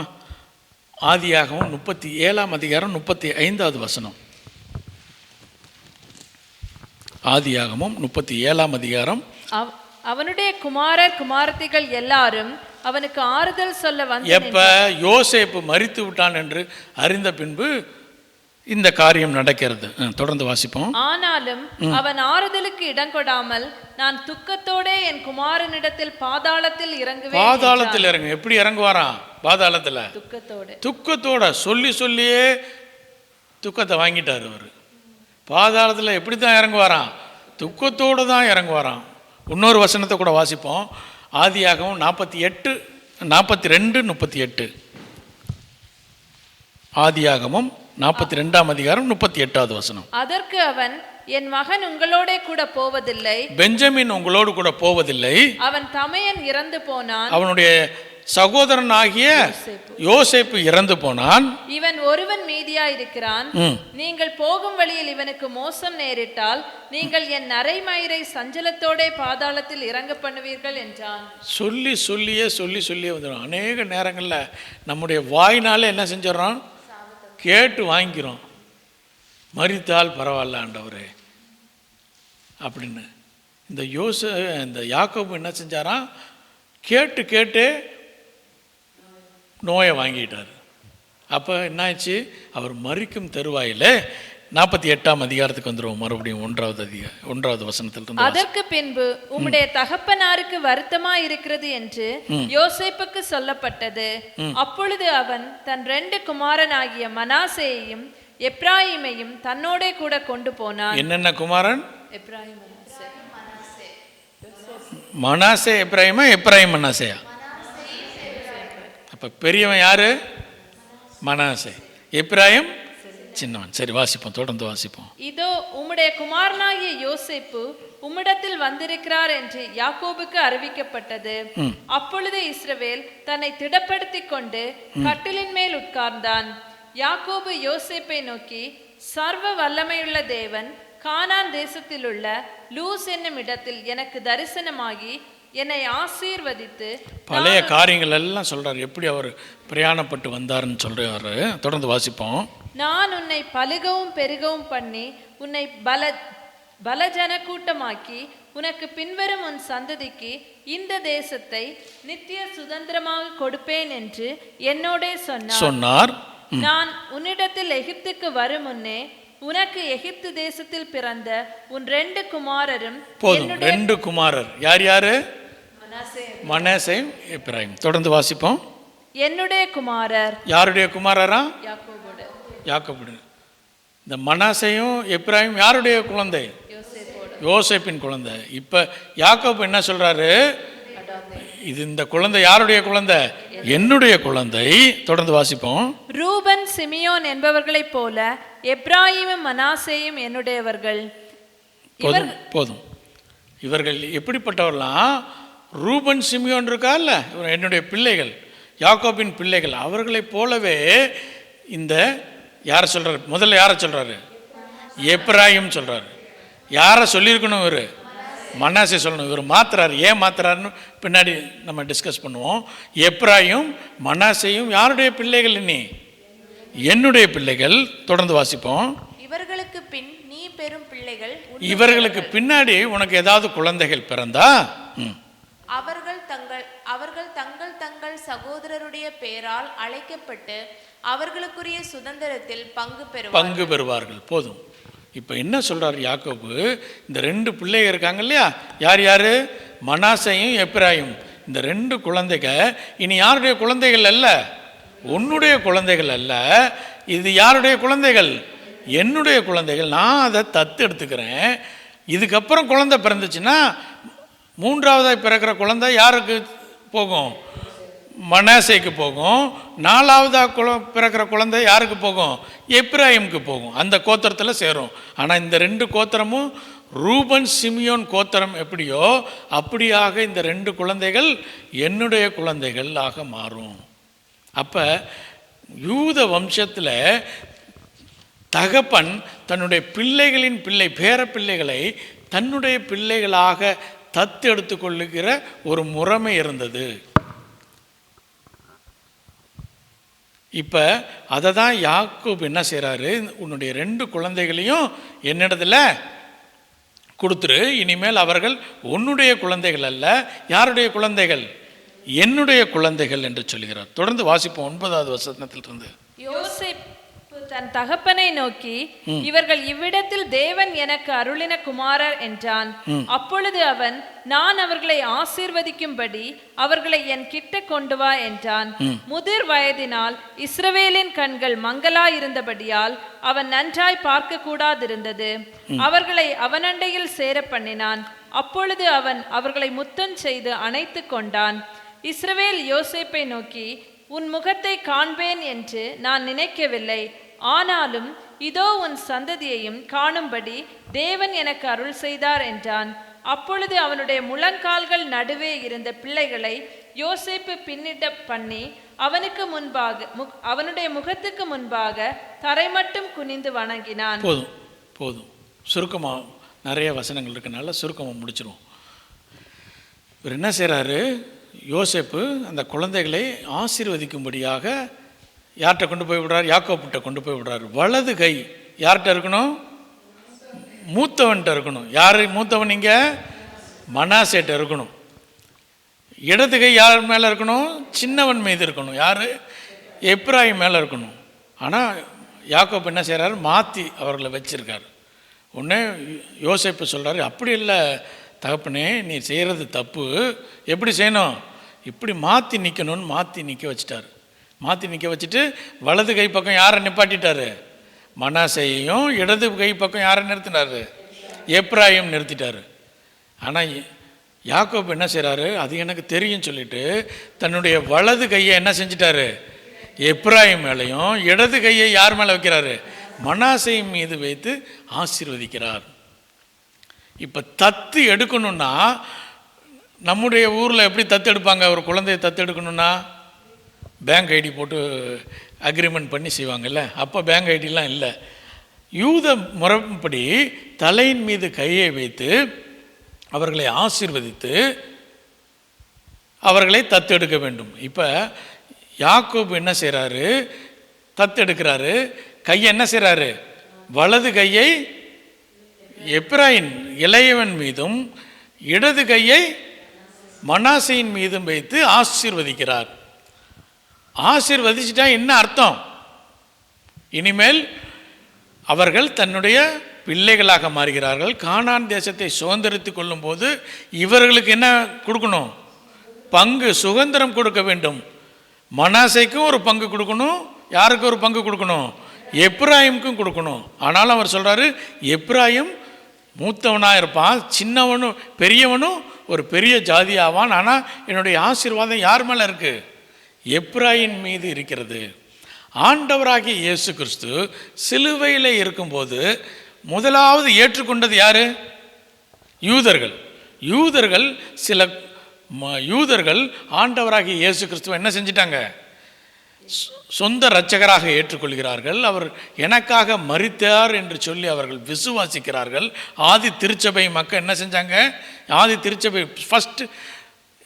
ஆதியாகமம் 37ஆம் அதிகாரம் 35வது வசனம். ஆதியாகமம் 37ஆம் அதிகாரம். அவனுடைய குமாரர் குமாரத்திகள் எல்லாரும் அவனுக்கு ஆறுதல் சொல்ல வந்து, எப்ப யோசேப்பு மரித்து விட்டான் என்று அறிந்த பின்பு இந்த காரியம் நடக்கிறது. தொடர்ந்து வாசிப்போம். ஆனாலும் அவன் ஆறுதலுக்கு இடம் கொடாமல், நான் துக்கத்தோட என் குமாரனிடத்தில் பாதாளத்தில் இறங்குவேன். பாதாளத்தில் இறங்கு. எப்படி இறங்குவாராம்? பாதாளத்துல துக்கத்தோட சொல்லி சொல்லியே துக்கத்தை வாங்கிட்டார் அவர். பாதாளத்தில் எப்படி தான் இறங்குவாராம்? துக்கத்தோடு தான் இறங்குவாராம். இன்னொரு வசனத்தை கூட வாசிப்போம். ஆதியாகமம் 42:38. ஆதியாகமம் 42ஆம் அதிகாரம் 38வது வசனம். அதற்கு அவன், என் மகன் உங்களோட கூட போவதில்லை, பெஞ்சமின் உங்களோடு கூட போவதில்லை, அவன் தமையன் இறந்து போனான், அவனுடைய சகோதரன் ஆகிய யோசேப்பு இறந்து போனான், இவன் ஒருவன் மீதியா இருக்கிறான். நீங்கள் போகும் வழியில் இவனுக்கு மோசம் நேரிட்டால் நீங்கள் என் நரைமயிரை சஞ்சலத்தோட பாதாளத்தில் இறங்க பண்ணுவீர்கள் என்றான். சொல்லி சொல்லியே வந்துடும். அநேக நேரங்களில் நம்முடைய வாயினால என்ன செஞ்சிடறோம்? கேட்டு வாங்கிக்கிறோம். மரித்தால் பரவாயில்ல ஆண்டவரே அப்படின்னு. இந்த யாக்கோபு என்ன செஞ்சாராம்? கேட்டு நோயை வாங்கிட்டார். அப்போ என்னாச்சு? அவர் மரிக்கும் தருவாயில் 48ஆம் அதிகாரத்துக்கு வந்துடுவோம். மறுபடியும் 1வது வசனத்தில். அதற்கு பின்பு உம்முடைய தகப்பனாருக்கு வருத்தமாய் இருக்கிறது என்று யோசேப்புக்கு சொல்லப்பட்டது. அப்பொழுது அவன் தன் 2 குமாரனாகிய மனாசேயையும் எப்ராயிமையும் தன்னோட கூட கொண்டு போனான். என்னென்ன குமாரன்? மனாசே எப்ராயிமா, எப்ராயிம் மனாசேயா? அப்ப பெரியவன் யாரு? மனாசே. எப்ராயிம் சின்னவன். சரி, வாசிப்போம், தொடர்ந்து வாசிப்போம். இதோ உம்முடைய குமாரனாகிய யோசேப்பு உம்மிடத்தில் வந்திருக்கிறார் என்று யாக்கோபுக்கு அறிவிக்கப்பட்டது. அப்பொழுது இஸ்ரவேல் தன்னை திடப்படுத்தி கொண்டு கட்டிலின் மேல் உட்கார்ந்தான். யாக்கோபு யோசேப்பை நோக்கி, சர்வ வல்லமையுள்ள தேவன் கானான் தேசத்தில் உள்ள லூஸ் என்னும் இடத்தில் எனக்கு தரிசனமாகி என்னை ஆசீர்வதித்து. பழைய காரியங்கள் எல்லாம் சொல்றாரு, எப்படி அவர் பிரயாணப்பட்டு வந்தாருன்னு சொல்றாரு. தொடர்ந்து வாசிப்போம். நான் உன்னை பலுகவும் பெருகவும் பண்ணி உன்னை பலஜன கூட்டமாக்கி உனக்கு பின்வரும் உன் சந்ததிக்கு இந்த தேசத்தை நித்திய சுதந்திரமாக கொடுப்பேன் என்று என்னோட சொன்னார். நான் உன்னிடத்தில் எகிப்துக்கு வரும் முன்னே உனக்கு எகிப்து தேசத்தில் பிறந்த உன் 2 குமாரரும். போதும், 2 குமாரர். யாரு? மனாசே, எப்ராயிம். தொடர்ந்து வாசிப்போம். என்னுடைய குமாரர். யாருடைய குமாரரா? யாக்கோபு. இந்த மனாசேயும் எப்ராயிம் யாருடைய குழந்தை? யோசேப்பின் குழந்தை. இப்ப யாக்கோபு என்ன சொல்றாரு? இது இந்த குழந்தை யாருடைய குழந்தை? என்னுடைய குழந்தை. தொடர்ந்து வாசிப்போம். ரூபன் சிமியோன் என்பவர்களைப் போல எப்ராயிமும் மனாசேயும் என்னுடையவர்கள். போதும். இவர்கள் எப்படிப்பட்டவர்களாம்? ரூபன் சிமியோன் இருக்கார்ல, என்னுடைய பிள்ளைகள், யாக்கோபின் பிள்ளைகள். அவர்களைப் போலவே இந்த யாரை சொல்றாரு? முதல்ல யாரை சொல்றாரு? எப்ராயிம் சொல்றாரு. யாரை சொல்லியிருக்கணும்? இவர் மனாசே சொல்லணும். இவர் மாத்துறாரு. ஏன் மாத்துறாருன்னு பின்னாடி நம்ம டிஸ்கஸ் பண்ணுவோம். எப்ராயிம் மனாசேயும் யாருடைய பிள்ளைகள்? இனி என்னுடைய பிள்ளைகள். தொடர்ந்து வாசிப்போம். இவர்களுக்கு பின் நீ பெறும் பிள்ளைகள். இவர்களுக்கு பின்னாடி உனக்கு ஏதாவது குழந்தைகள் பிறந்தா அவர்கள் தங்கள் சகோதரருடைய பெயரால் அழைக்கப்பட்டு அவர்களுக்குரிய சுதந்திரத்தில் பங்கு பெறுவார்கள். போதும். இப்போ என்ன சொல்றாரு யாக்கோபு? இந்த 2 பிள்ளைகள் இருக்காங்க இல்லையா? யாரு? மனாசேயும் எப்ராயிம். இந்த 2 குழந்தைக இனி யாருடைய குழந்தைகள் அல்ல, உன்னுடைய குழந்தைகள் அல்ல. இது யாருடைய குழந்தைகள்? என்னுடைய குழந்தைகள். நான் அதை தத்து எடுத்துக்கிறேன். இதுக்கப்புறம் குழந்தை பிறந்துச்சுன்னா 3ஆவதாய் பிறக்கிற குழந்தை யாருக்கு போகும்? மனாசேக்கு போகும். 4ஆவதாக பிறக்கிற குழந்தை யாருக்கு போகும்? எப்ராயிமுக்கு போகும். அந்த கோத்திரத்தில் சேரும். ஆனால் இந்த 2 கோத்திரமும் ரூபன் சிமியோன் கோத்திரம் எப்படியோ அப்படியாக இந்த 2 குழந்தைகள் என்னுடைய குழந்தைகள் ஆக மாறும். அப்போ யூத வம்சத்தில் தகப்பன் தன்னுடைய பிள்ளைகளின் பேர பிள்ளைகளை தன்னுடைய பிள்ளைகளாக தத்து எடுத்துக்கொள்ளுகிற ஒரு முறைமை இருந்தது. இப்போ அதை தான் யாக்கோபு என்ன செய்கிறாரு, உன்னுடைய 2 குழந்தைகளையும் என்னிடத்துல கொடுத்துரு, இனிமேல் அவர்கள் உன்னுடைய குழந்தைகள் அல்ல, யாருடைய குழந்தைகள், என்னுடைய குழந்தைகள் என்று சொல்கிறார். தொடர்ந்து வாசிப்போம் 9வது வசனத்திலிருந்து. யோசேப்பு தன் தகப்பனை நோக்கி, இவர்கள் இவ்விடத்தில் தேவன் எனக்கு அருளின குமாரர் என்றான். அப்பொழுது அவன், நான் அவர்களை ஆசீர்வதிக்கும்படி அவர்களை என் கிட்ட கொண்டு வா என்றான். முதிர் வயதினால் இஸ்ரவேலின் கண்கள் மங்கலாயிருந்தபடியால் அவன் நன்றாய் பார்க்க கூடாதிருந்தது. அவர்களை அவனண்டையில் சேர பண்ணினான். அப்பொழுது அவன் அவர்களை முத்தம் செய்து அணைத்து கொண்டான். இஸ்ரவேல் யோசேப்பை நோக்கி, உன் முகத்தை காண்பேன் என்று நான் நினைக்கவில்லை, ஆனாலும் இதோ உன் சந்ததியையும் காணும்படி தேவன் எனக்கு அருள் செய்தார் என்றான். அப்பொழுது அவனுடைய முழங்கால்கள் நடுவே இருந்த பிள்ளைகளை யோசேப்பு பின்னிட பண்ணி அவனுக்கு முன்பாக அவனுடைய முகத்துக்கு முன்பாக தரை மட்டும் குனிந்து வணங்கினான். போதும் சுருக்கமாக நிறைய வசனங்கள் இருக்கனால சுருக்கமாக முடிச்சிருவோம். இவர் என்ன செய்கிறாரு, யோசேப்பு அந்த குழந்தைகளை ஆசீர்வதிக்கும்படியாக யார்கிட்ட கொண்டு போய் விடுறார், யாக்கோபுட்ட கொண்டு போய் விடுறாரு. வலது கை யார்கிட்ட இருக்கணும், மூத்தவன்கிட்ட இருக்கணும். யார் மூத்தவன், இங்கே மனாசேட்ட இருக்கணும். இடது கை யார் மேலே இருக்கணும், சின்னவன் மீது இருக்கணும். யார், எப்ராயிம் மேலே இருக்கணும். ஆனால் யாக்கோபு என்ன செய்கிறாரு, மாற்றி அவர்களை வச்சிருக்காரு. உடனே யோசேப்பு சொல்கிறாரு, அப்படி இல்லை தகப்பனே, நீ செய்கிறது தப்பு, எப்படி செய்யணும், இப்படி மாற்றி நிற்கணும்னு மாற்றி நிற்க வச்சுட்டாரு. மாற்றி நிற்க வச்சுட்டு வலது கை பக்கம் யாரை நிப்பாட்டிட்டாரு, மனாசேயையும், இடது கை பக்கம் யாரை நிறுத்தினார், எப்ராயிம் நிறுத்திட்டார். ஆனால் யாக்கோபு என்ன செய்கிறாரு, அது எனக்கு தெரியும் சொல்லிட்டு தன்னுடைய வலது கையை என்ன செஞ்சிட்டாரு, எப்ராயிம் மேலேயும், இடது கையை யார் மேலே வைக்கிறாரு, மனாசேயின் மீது வைத்து ஆசீர்வதிக்கிறார். இப்போ தத்து எடுக்கணும்னா நம்முடைய ஊரில் எப்படி தத்து எடுப்பாங்க, ஒரு குழந்தையை தத்து எடுக்கணும்னா பேங்க் ஐடி போட்டு அக்ரிமெண்ட் பண்ணி செய்வாங்கல்ல, அப்போ பேங்க் ஐடிலாம் இல்லை. யூத முறைப்படி தலையின் மீது கையை வைத்து அவர்களை ஆசீர்வதித்து அவர்களை தத்தெடுக்க வேண்டும். இப்போ யாக்கோபு என்ன செய்கிறாரு, தத்தெடுக்கிறாரு. கையை என்ன செய்கிறாரு, வலது கையை எப்ராயிம் இளையவன் மீதும் இடது கையை மனாசேயின் மீதும் வைத்து ஆசீர்வதிக்கிறார். ஆசீர்வதிச்சிட்டா என்ன அர்த்தம், இனிமேல் அவர்கள் தன்னுடைய பிள்ளைகளாக மாறுகிறார்கள். கானான் தேசத்தை சுதந்திரித்து கொள்ளும் போது இவர்களுக்கு என்ன கொடுக்கணும், பங்கு, சுதந்திரம் கொடுக்க வேண்டும். மனாசேக்கும் ஒரு பங்கு கொடுக்கணும், யாருக்கு ஒரு பங்கு கொடுக்கணும், எப்ராயிமுக்கும் கொடுக்கணும். ஆனாலும் அவர் சொல்கிறாரு, எப்ராயிம் மூத்தவனாக இருப்பான், சின்னவனும் பெரியவனும் ஒரு பெரிய ஜாதி ஆவான். ஆனால் என்னுடைய ஆசீர்வாதம் யார் மேலே இருக்குது, எப்ராயிம் மீது இருக்கிறது. ஆண்டவராகிய இயேசு கிறிஸ்து சிலுவையில் இருக்கும்போது முதலாவது ஏற்றுக்கொண்டது யார், யூதர்கள். யூதர்கள் ஆண்டவராகிய இயேசு கிறிஸ்துவை என்ன செஞ்சிட்டாங்க, சொந்த இரட்சகராக ஏற்றுக்கொள்கிறார்கள். அவர் எனக்காக மரித்தார் என்று சொல்லி அவர்கள் விசுவாசிக்கிறார்கள். ஆதி திருச்சபை மக்கள் என்ன செஞ்சாங்க, ஆதி திருச்சபை ஃபஸ்ட்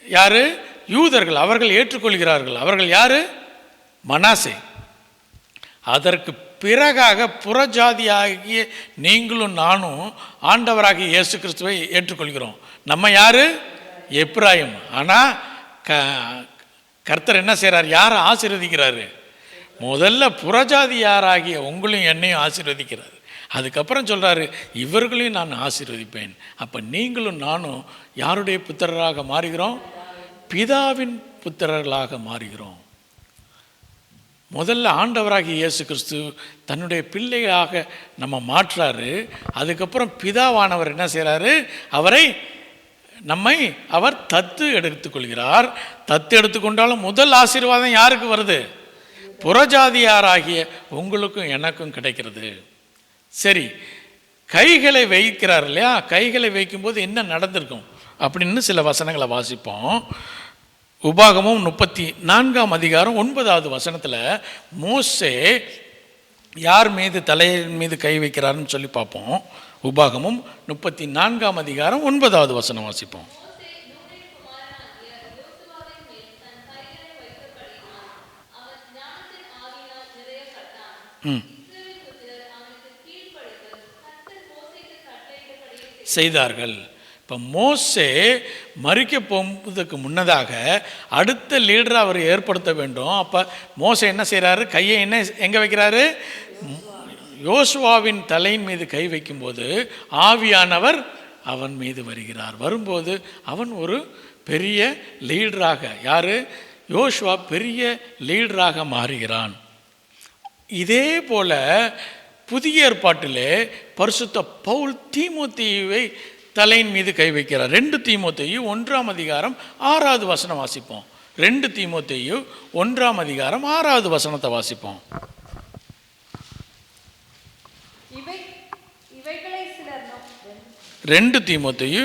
யார், யூதர்கள். அவர்கள் ஏற்றுக்கொள்கிறார்கள். அவர்கள் யார், மனாசே. அதற்கு பிறகாக புறஜாதியாகிய நீங்களும் நானும் ஆண்டவராகிய இயேசு கிறிஸ்துவை ஏற்றுக்கொள்கிறோம். நம்ம யார், எப்ராயிம். ஆனால் கர்த்தர் என்ன செய்கிறார், யாரை ஆசீர்வதிக்கிறாரு, முதல்ல புறஜாதியாராகிய உங்களையும் என்னையும் ஆசீர்வதிக்கிறார். அதுக்கப்புறம் சொல்கிறாரு, இவர்களையும் நான் ஆசீர்வதிப்பேன். அப்போ நீங்களும் நானும் யாருடைய புத்திரராக மாறுகிறோம், பிதாவின் புத்திரர்களாக மாறுகிறோம். முதல்ல ஆண்டவராகிய இயேசு கிறிஸ்து தன்னுடைய பிள்ளையாக நம்ம மாற்றாரு. அதுக்கப்புறம் பிதாவானவர் என்ன செய்கிறாரு, அவர் தத்து எடுத்துக்கொள்கிறார். தத்து எடுத்துக்கொண்டாலும் முதல் ஆசீர்வாதம் யாருக்கு வருது, புறஜாதியாராகிய உங்களுக்கும் எனக்கும் கிடைக்கிறது. சரி, கைகளை வைக்கிறார் இல்லையா, கைகளை வைக்கும்போது என்ன நடந்திருக்கும் அப்படின்னு சில வசனங்களை வாசிப்போம். உபாகமும் 34ஆம் அதிகாரம் 9வது வசனத்தில் மோசே யார் மீது, தலையின் மீது கை வைக்கிறாருன்னு சொல்லி பார்ப்போம். உபாகமும் 34ஆம் அதிகாரம் 9வது வசனம் வாசிப்போம். ம் செய்தார்கள். இப்போ மோசே மரிக்க போவதற்கு முன்னதாக அடுத்த லீடரை அவர் ஏற்படுத்த வேண்டும். அப்போ மோசே என்ன செய்கிறாரு? கையை எங்கே வைக்கிறாரு? யோசுவாவின் தலையின் மீது கை வைக்கும்போது ஆவியானவர் அவன் மீது வருகிறார். வரும்போது அவன் ஒரு பெரிய லீடராக, யார்? யோசுவா பெரிய லீடராக மாறுகிறான். இதே போல புதிய ஏற்பாட்டிலே பரிசுத்த பவுல் தீமோத்தேயுவை தலையின் மீது கை வைக்கிறார். 2 தீமோத்தேயு 1ஆம் அதிகாரம் 6வது வசனம் வாசிப்போம். 2 தீமோத்தேயு 1ஆம் அதிகாரம் 6வது வசனத்தை வாசிப்போம். இவைகளை சிலர் 2 தீமோத்தேயு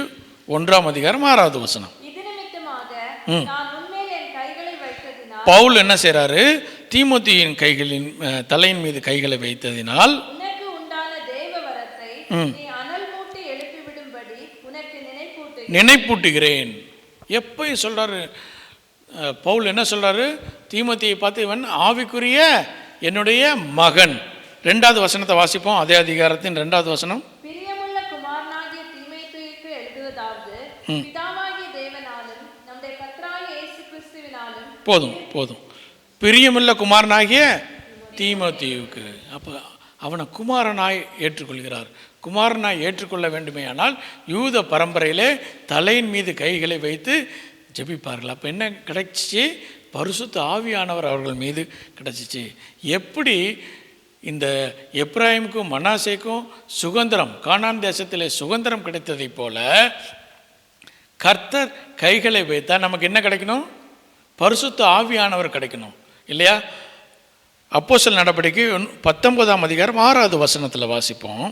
1ஆம் அதிகாரம் 6வது வசனம். இது நிமித்தமாக நான் உன்மேல் என் கைகளை வைத்ததினால், பவுல் என்ன செய்றாரு? தீமோத்தேயுவின் கைகளின் தலையின் மீது கைகளை வைத்ததினால் உனக்கு உண்டான தேவ வரத்தை நீ அனல் மூட்டி எழுப்பிவிடும்படி உனக்கு நினைப்பூட்டுகிறேன். எப்பயும் சொல்றாரு பவுல். என்ன சொல்றாரு? தீமோத்தேயை பார்த்து, இவன் ஆவிக்குரிய என்னுடைய மகன். 2வது வசனத்தை வாசிப்போம். அதே அதிகாரத்தின் 2வது வசனம். பிரியமுள்ள குமாரனாகிய தீமோத்தேயுக்கு எழுதுவதாவது, பிதாவாகிய தேவனாலும் நம்முடைய கர்த்தராகிய இயேசு கிறிஸ்துவினாலும். போதும். பிரியமுள்ள குமாரனாகிய தீமோத்தேயுக்கு. அப்போ அவனை குமாரனாய் ஏற்றுக்கொள்கிறார். குமாரனாய் ஏற்றுக்கொள்ள வேண்டுமேயானால் யூத பரம்பரையிலே தலையின் மீது கைகளை வைத்து ஜெபிப்பார்கள். அப்போ என்ன கிடைச்சிச்சு? பரிசுத்த ஆவியானவர் அவர்கள் மீது கிடைச்சிச்சு. எப்படி இந்த எப்ராயிமுக்கும் மனாசேக்கும் சுதந்திரம், கானான் தேசத்திலே சுதந்திரம் கிடைத்ததை போல கர்த்தர் கைகளை வைத்தா நமக்கு என்ன கிடைக்கணும்? பரிசுத்த ஆவியானவர் கிடைக்கணும், இல்லையா? அப்போஸ்தலர் நடவடிக்கை 19ஆம் அதிகாரம் 6வது வசனத்தில் வாசிப்போம்.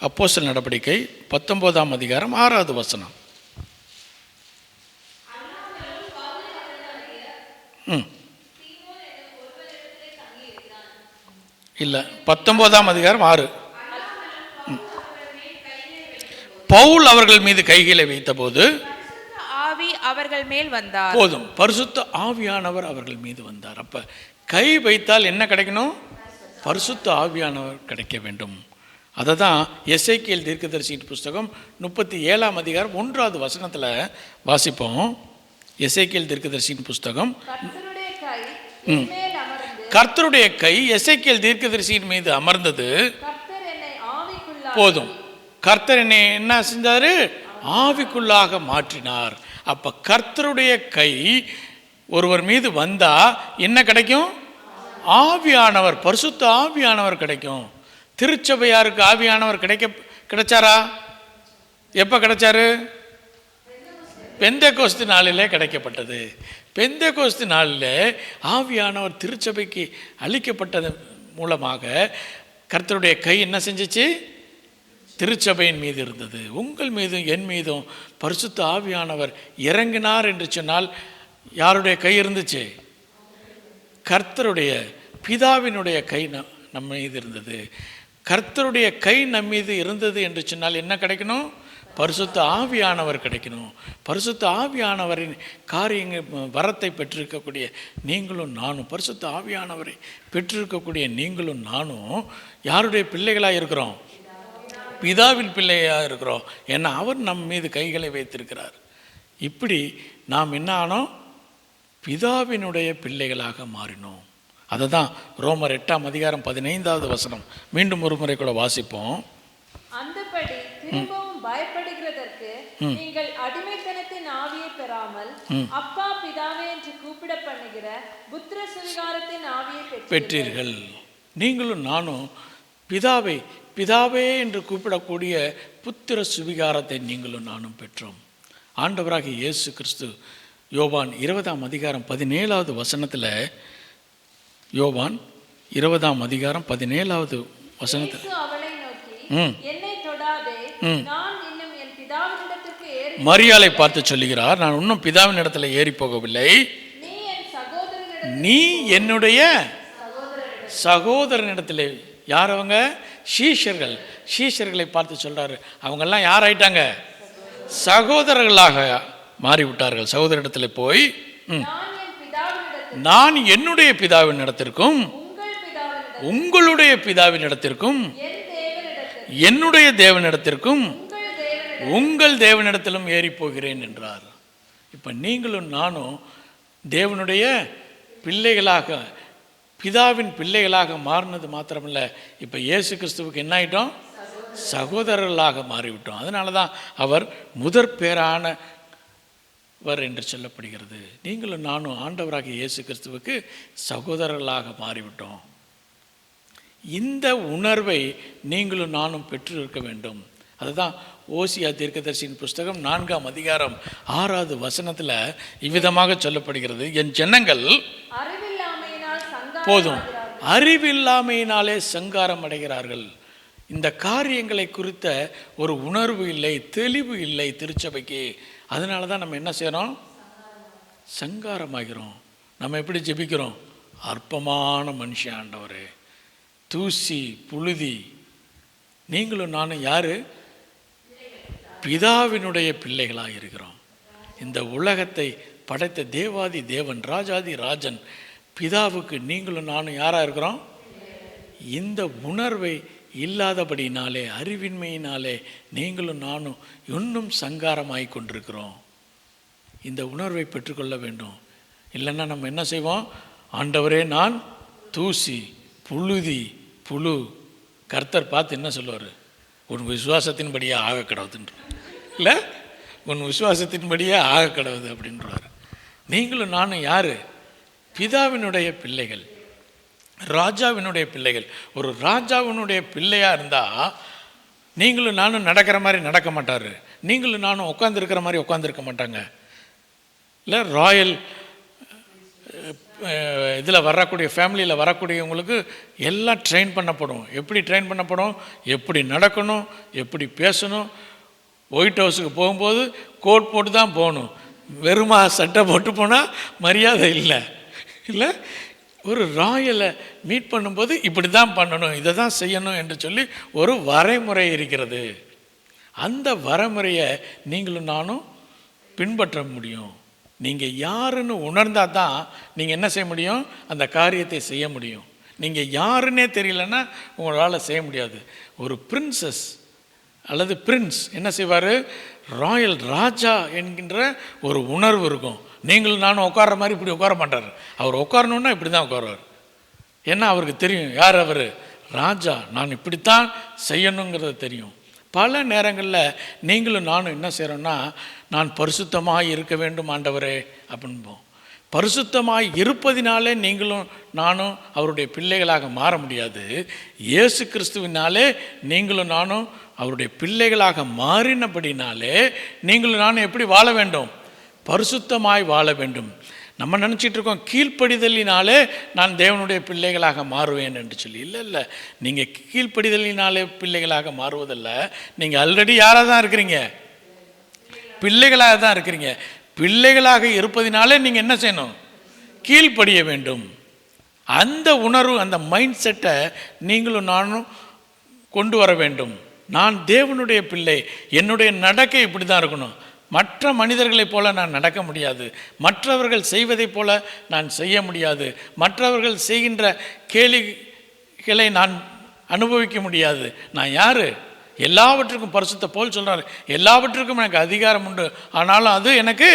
அப்போஸ்தலர் நடவடிக்கை 19ஆம் அதிகாரம் 6வது வசனம். இல்லை, 19ஆம் அதிகாரம் 6. பவுல் அவர்கள் மீது கைகளை வைத்த போது ஆவி அவர்கள் மேல் வந்தார். போதும், பரிசுத்த ஆவியானவர் அவர்கள் மீது வந்தார். அப்ப கை வைத்தால் என்ன கிடைக்கணும்? பரிசுத்த ஆவியானவர் கிடைக்க வேண்டும். அதை தான் எசேக்கியேல் தீர்க்கதரிசியின் புஸ்தகம் 37ஆம் அதிகாரம் 1வது வசனத்தில் வாசிப்போம். எசேக்கியேல் தீர்க்கதரிசியின் புஸ்தகம். கர்த்தருடைய கை எசேக்கியேல் தீர்க்கதரிசியின் மீது அமர்ந்தது. போதும், கர்த்தர் என்னை என்ன செஞ்சாரு? ஆவிக்குள்ளாக மாற்றினார். அப்ப கர்த்தருடைய கை ஒருவர் மீது வந்தா என்ன கிடைக்கும்? ஆவியானவர், பரிசுத்த ஆவியானவர் கிடைக்கும். திருச்சபையாருக்கு ஆவியானவர் கிடைச்சாரா? எப்ப கிடைச்சாரு? பெந்தெகோஸ்து நாளிலே கிடைக்கப்பட்டது. பெந்தெகோஸ்து நாளில் ஆவியானவர் திருச்சபைக்கு அளிக்கப்பட்டது மூலமாக கர்த்தருடைய கை என்ன செஞ்சிச்சு? திருச்சபையின் மீது இருந்தது. உங்கள் மீதும் என் மீதும் பரிசுத்த ஆவியானவர் இறங்கினார் என்று சொன்னால் யாருடைய கை இருந்துச்சு? கர்த்தருடைய பிதாவினுடைய கை நம்ம மீது இருந்தது. கர்த்தருடைய கை நம் மீது இருந்தது என்று சொன்னால் என்ன கிடைக்கணும்? பரிசுத்த ஆவியானவர் கிடைக்கணும். பரிசுத்த ஆவியானவரின் காரியங்கள் வரத்தை பெற்றிருக்கக்கூடிய நீங்களும் நானும், பரிசுத்த ஆவியானவரை பெற்றிருக்கக்கூடிய நீங்களும் நானும் யாருடைய பிள்ளைகளாக இருக்கிறோம்? பிதாவின் பிள்ளையாக இருக்கிறோம். ஏன்னா அவர் நம் மீது கைகளை வைத்திருக்கிறார். இப்படி நாம் என்ன ஆனோம்? பிதாவினுடைய பிள்ளைகளாக மாறினோம். அதை தான் ரோமர் 8ஆம் அதிகாரம் 15வது வசனம் மீண்டும் ஒரு முறை கூட வாசிப்போம். அந்தபடி திரும்பவும் பயப்படுகிறதற்கு நீங்கள் அடிமைத்தனத்தின் ஆவியை பெறாமல் அப்பா பிதாவே என்று கூப்பிட பண்ணுகிற புத்திர சுவிகாரத்தின் ஆவியை பெற்றீர்கள். நீங்களும் நானும் பிதாவை பிதாவே என்று கூப்பிடக்கூடிய புத்திர சுவிகாரத்தை நீங்களும் நானும் பெற்றோம். ஆண்டவராகிய இயேசு கிறிஸ்து யோவான் 20ஆம் அதிகாரம் 17வது வசனத்தில், யோவான் 20ஆம் அதிகாரம் 17வது வசனத்தில் அவளை நோக்கி, என்னை தொடாதே, நான் இன்னும் என் பிதாவினிடத்திற்கு ஏறி, மரியாளை பார்த்து சொல்லுகிறார், நான் இன்னும் பிதாவின் இடத்துல ஏறி போகவில்லை, நீ என்னுடைய சகோதரனிடத்தில். யார் அவங்க? சீஷர்கள். சீஷர்களை பார்த்து சொல்றாரு, அவங்கெல்லாம் யார் ஆயிட்டாங்க? சகோதரர்களாக மாறிவிட்டார்கள். சகோதரிடத்தில் போய் நான் என்னுடைய பிதாவின் இடத்திற்கும் உங்களுடைய பிதாவின் இடத்திற்கும் என் தேவனிடத்தில் என்னுடைய தேவனிடத்திற்கும் உங்கள் தேவனிடத்தில் உங்கள் தேவனிடத்திலும் ஏறி போகிறேன் என்றார். இப்போ நீங்களும் நானும் தேவனுடைய பிள்ளைகளாக, பிதாவின் பிள்ளைகளாக மாறினது மாத்திரமல்ல, இப்போ இயேசு கிறிஸ்துவுக்கு என்ன ஆயிட்டோம்? சகோதரர்களாக மாறிவிட்டோம். அதனால தான் அவர் முதற் பேரானவர் என்று சொல்லப்படுகிறது. நீங்களும் நானும் ஆண்டவராகிய இயேசு கிறிஸ்துவுக்கு சகோதரர்களாக மாறிவிட்டோம். இந்த உணர்வை நீங்களும் நானும் பெற்று இருக்க வேண்டும். அதுதான் ஓசியா தீர்க்கதரிசியின் புஸ்தகம் 4ஆம் அதிகாரம் 6வது வசனத்தில் இவ்விதமாக சொல்லப்படுகிறது, என் ஜனங்கள் அறிவில்லாமையினால் போதும் அறிவில்லாமையினாலே சங்காரம் அடைகிறார்கள். இந்த காரியங்களை குறித்த ஒரு உணர்வு இல்லை, தெளிவு இல்லை திருச்சபைக்கு. அதனால தான் நம்ம என்ன செய்கிறோம்? சங்காரமாகிறோம். நம்ம எப்படி ஜெபிக்கிறோம்? அற்பமான மனுஷன் ஆண்டவரே, தூசி புழுதி. நீங்களும் நானும் யாரு? பிதாவினுடைய பிள்ளைகளாக இருக்கிறோம். இந்த உலகத்தை படைத்த தேவாதி தேவன், ராஜாதி ராஜன் பிதாவுக்கு நீங்களும் நானும் யாராக இருக்கிறோம்? இந்த உணர்வை இல்லாதபடினாலே, அறிவின்மையினாலே நீங்களும் நானும் இன்னும் சங்காரமாகி கொண்டிருக்கிறோம். இந்த உணர்வை பெற்றுக்கொள்ள வேண்டும். இல்லைன்னா நம்ம என்ன செய்வோம்? ஆண்டவரே, நான் தூசி புழுதி புழு. கர்த்தர் பார்த்து என்ன சொல்லுவார்? உன் விசுவாசத்தின்படியே ஆக கடவுதுன்ற, இல்லை உன் விசுவாசத்தின்படியே ஆக கடவுது அப்படின்றார். நீங்களும் நானும் யார்? பிதாவினுடைய பிள்ளைகள், ராஜாவினுடைய பிள்ளைகள். ஒரு ராஜாவினுடைய பிள்ளையாக இருந்தால் நீங்களும் நானும் நடக்கிற மாதிரி நடக்க மாட்டார், நீங்களும் நானும் உட்காந்துருக்கிற மாதிரி உட்காந்துருக்க மாட்டாங்க. இல்லை ராயல் இதில் வரக்கூடிய ஃபேமிலியில் வரக்கூடியவங்களுக்கு எல்லாம் ட்ரெயின் பண்ணப்படும். எப்படி ட்ரெயின் பண்ணப்படும்? எப்படி நடக்கணும், எப்படி பேசணும். ஒயிட் ஹவுஸுக்கு போகும்போது கோட் போட்டு தான் போகணும். வெறுமா சட்டை போட்டு போனால் மரியாதை இல்லை. இல்லை, ஒரு ராயலை மீட் பண்ணும்போது இப்படி தான் பண்ணணும், இதை தான் செய்யணும் என்று சொல்லி ஒரு வரைமுறை இருக்கிறது. அந்த வரைமுறையை நீங்களும் நானும் பின்பற்ற முடியும். நீங்கள் யாருன்னு உணர்ந்தால் தான் நீங்கள் என்ன செய்ய முடியும்? அந்த காரியத்தை செய்ய முடியும். நீங்கள் யாருன்னே தெரியலன்னா உங்களால் செய்ய முடியாது. ஒரு பிரின்சஸ் அல்லது பிரின்ஸ் என்ன செய்வார்? ராயல் ராஜா என்கின்ற ஒரு உணர்வு இருக்கும். நீங்களும் நானும் உட்கார்ற மாதிரி இப்படி உட்கார மாட்டார். அவர் உட்காரணுன்னா இப்படி தான் உட்காருவார். ஏன்னா அவருக்கு தெரியும் யார் அவர்? ராஜா. நான் இப்படித்தான் செய்யணுங்கிறது தெரியும். பல நேரங்களில் நீங்களும் நானும் என்ன செய்கிறோன்னா, நான் பரிசுத்தமாக இருக்க வேண்டும் ஆண்டவரே அப்படின்போம். பரிசுத்தமாய் இருப்பதினாலே நீங்களும் நானும் அவருடைய பிள்ளைகளாக மாற முடியாது. இயேசு கிறிஸ்துவினாலே நீங்களும் நானும் அவருடைய பிள்ளைகளாக மாறினபடினாலே நீங்களும் நானும் எப்படி வாழ வேண்டும்? பரிசுத்தமாய் வாழ வேண்டும். நம்ம நினச்சிட்டு இருக்கோம் கீழ்ப்படிதலினாலே நான் தேவனுடைய பிள்ளைகளாக மாறுவேன் என்று சொல்லி. இல்லை இல்லை, நீங்கள் கீழ்ப்படிதலினாலே பிள்ளைகளாக மாறுவதில்ல. நீங்கள் ஆல்ரெடி யாராக தான் இருக்கிறீங்க? பிள்ளைகளாக தான் இருக்கிறீங்க. பிள்ளைகளாக இருப்பதினாலே நீங்கள் என்ன செய்யணும்? கீழ்ப்படிய வேண்டும். அந்த உணர்வு, அந்த மைண்ட் செட்டை நீங்களும் நானும் கொண்டு வர வேண்டும். நான் தேவனுடைய பிள்ளை, என்னுடைய நடக்கை இப்படி தான் இருக்கணும். மற்ற மனிதர்களைப் போல நான் நடக்க முடியாது. மற்றவர்கள் செய்வதைப் போல நான் செய்ய முடியாது. மற்றவர்கள் செய்கின்ற கேலிகளை நான் அனுபவிக்க முடியாது. நான் யார்? எல்லாவற்றுக்கும் பரிசுத்த போல் சொல்கிறார், எல்லாவற்றுக்கும் எனக்கு அதிகாரம் உண்டு, ஆனாலும் அது எனக்கு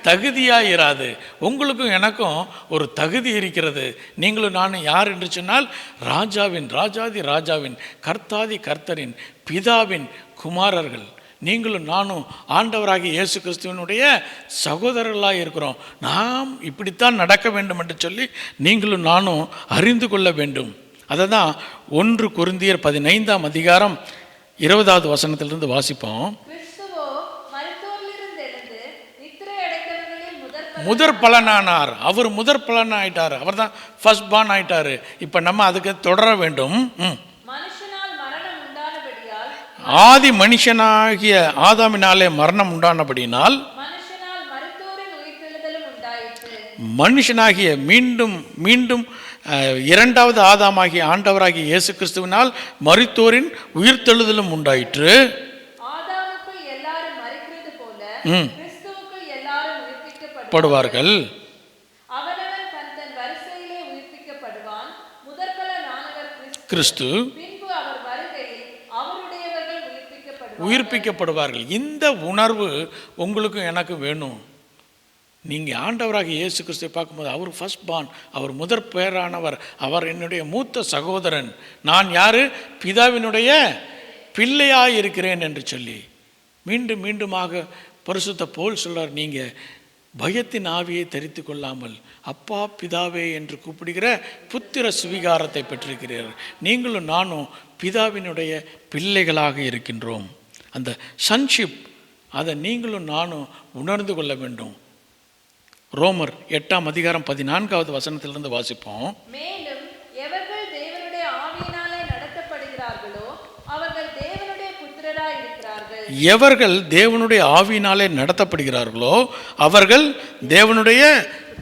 தகுதியாக இராது. உங்களுக்கும் எனக்கும் ஒரு தகுதி இருக்கிறது. நீங்களும் நானும் யார் என்று சொன்னால், ராஜாவின் ராஜாதி ராஜாவின் கர்த்தாதி கர்த்தரின் பிதாவின் குமாரர்கள். நீங்களும் நானும் ஆண்டவராகிய இயேசு கிறிஸ்துவனுடைய சகோதரர்களாக இருக்கிறோம். நாம் இப்படித்தான் நடக்க வேண்டும் என்று சொல்லி நீங்களும் நானும் அறிந்து கொள்ள வேண்டும். அதை தான் 1 கொரிந்தியர் 15ஆம் அதிகாரம் 20வது வசனத்திலிருந்து வாசிப்போம். முதற் பலனானார். அவர் முதற் பலன் ஆயிட்டார். அவர் தான் ஃபர்ஸ்ட் பார்ன் ஆயிட்டார். இப்போ நம்ம அதுக்கு தொடர வேண்டும். ஆதி மனுஷனாகிய ஆதாமினாலே மரணம் உண்டானபடினால் மனுஷனாகிய மீண்டும் இரண்டாவது ஆதாமாகிய ஆண்டவராகிய இயேசு கிறிஸ்துவினால் மரித்தோரின் உயிர்த்தெழுதலும் உண்டாயிற்று. படுவார்கள். கிறிஸ்து பின்பு அவர் வருகையில் அவருடையவர்கள் உயிர்ப்பிக்கப்படுவார்கள். இந்த உணர்வு உங்களுக்கும் எனக்கு வேணும். நீங்கள் ஆண்டவராக இயேசு கிறிஸ்துவை பார்க்கும்போது அவர் ஃபர்ஸ்ட் பார்ன், அவர் முதற் பேரானவர், அவர் என்னுடைய மூத்த சகோதரன், நான் யார், பிதாவினுடைய பிள்ளையாக இருக்கிறேன் என்று சொல்லி மீண்டும் மீண்டுமாக பரிசுத்த பவுல் சொல்றார், நீங்கள் பயத்தின் ஆவியை தரித்து கொள்ளாமல் அப்பா பிதாவே என்று கூப்பிடுகிற புத்திர சுவிகாரத்தை பெற்றிருக்கிறீர்கள். நீங்களும் நானும் பிதாவினுடைய பிள்ளைகளாக இருக்கின்றோம். அந்த சன்ஷிப் அதை நீங்களும் நானும் உணர்ந்து கொள்ள வேண்டும். ரோமர் 8:14 வாசிப்போம். மேலும் எவர்கள் தேவனுடைய ஆவியினாலே நடத்தப்படுகிறார்களோ அவர்கள் தேவனுடைய புத்திரராய் இருக்கிறார்கள். எவர்கள் தேவனுடைய ஆவியினாலே நடத்தப்படுகிறார்களோ அவர்கள் தேவனுடைய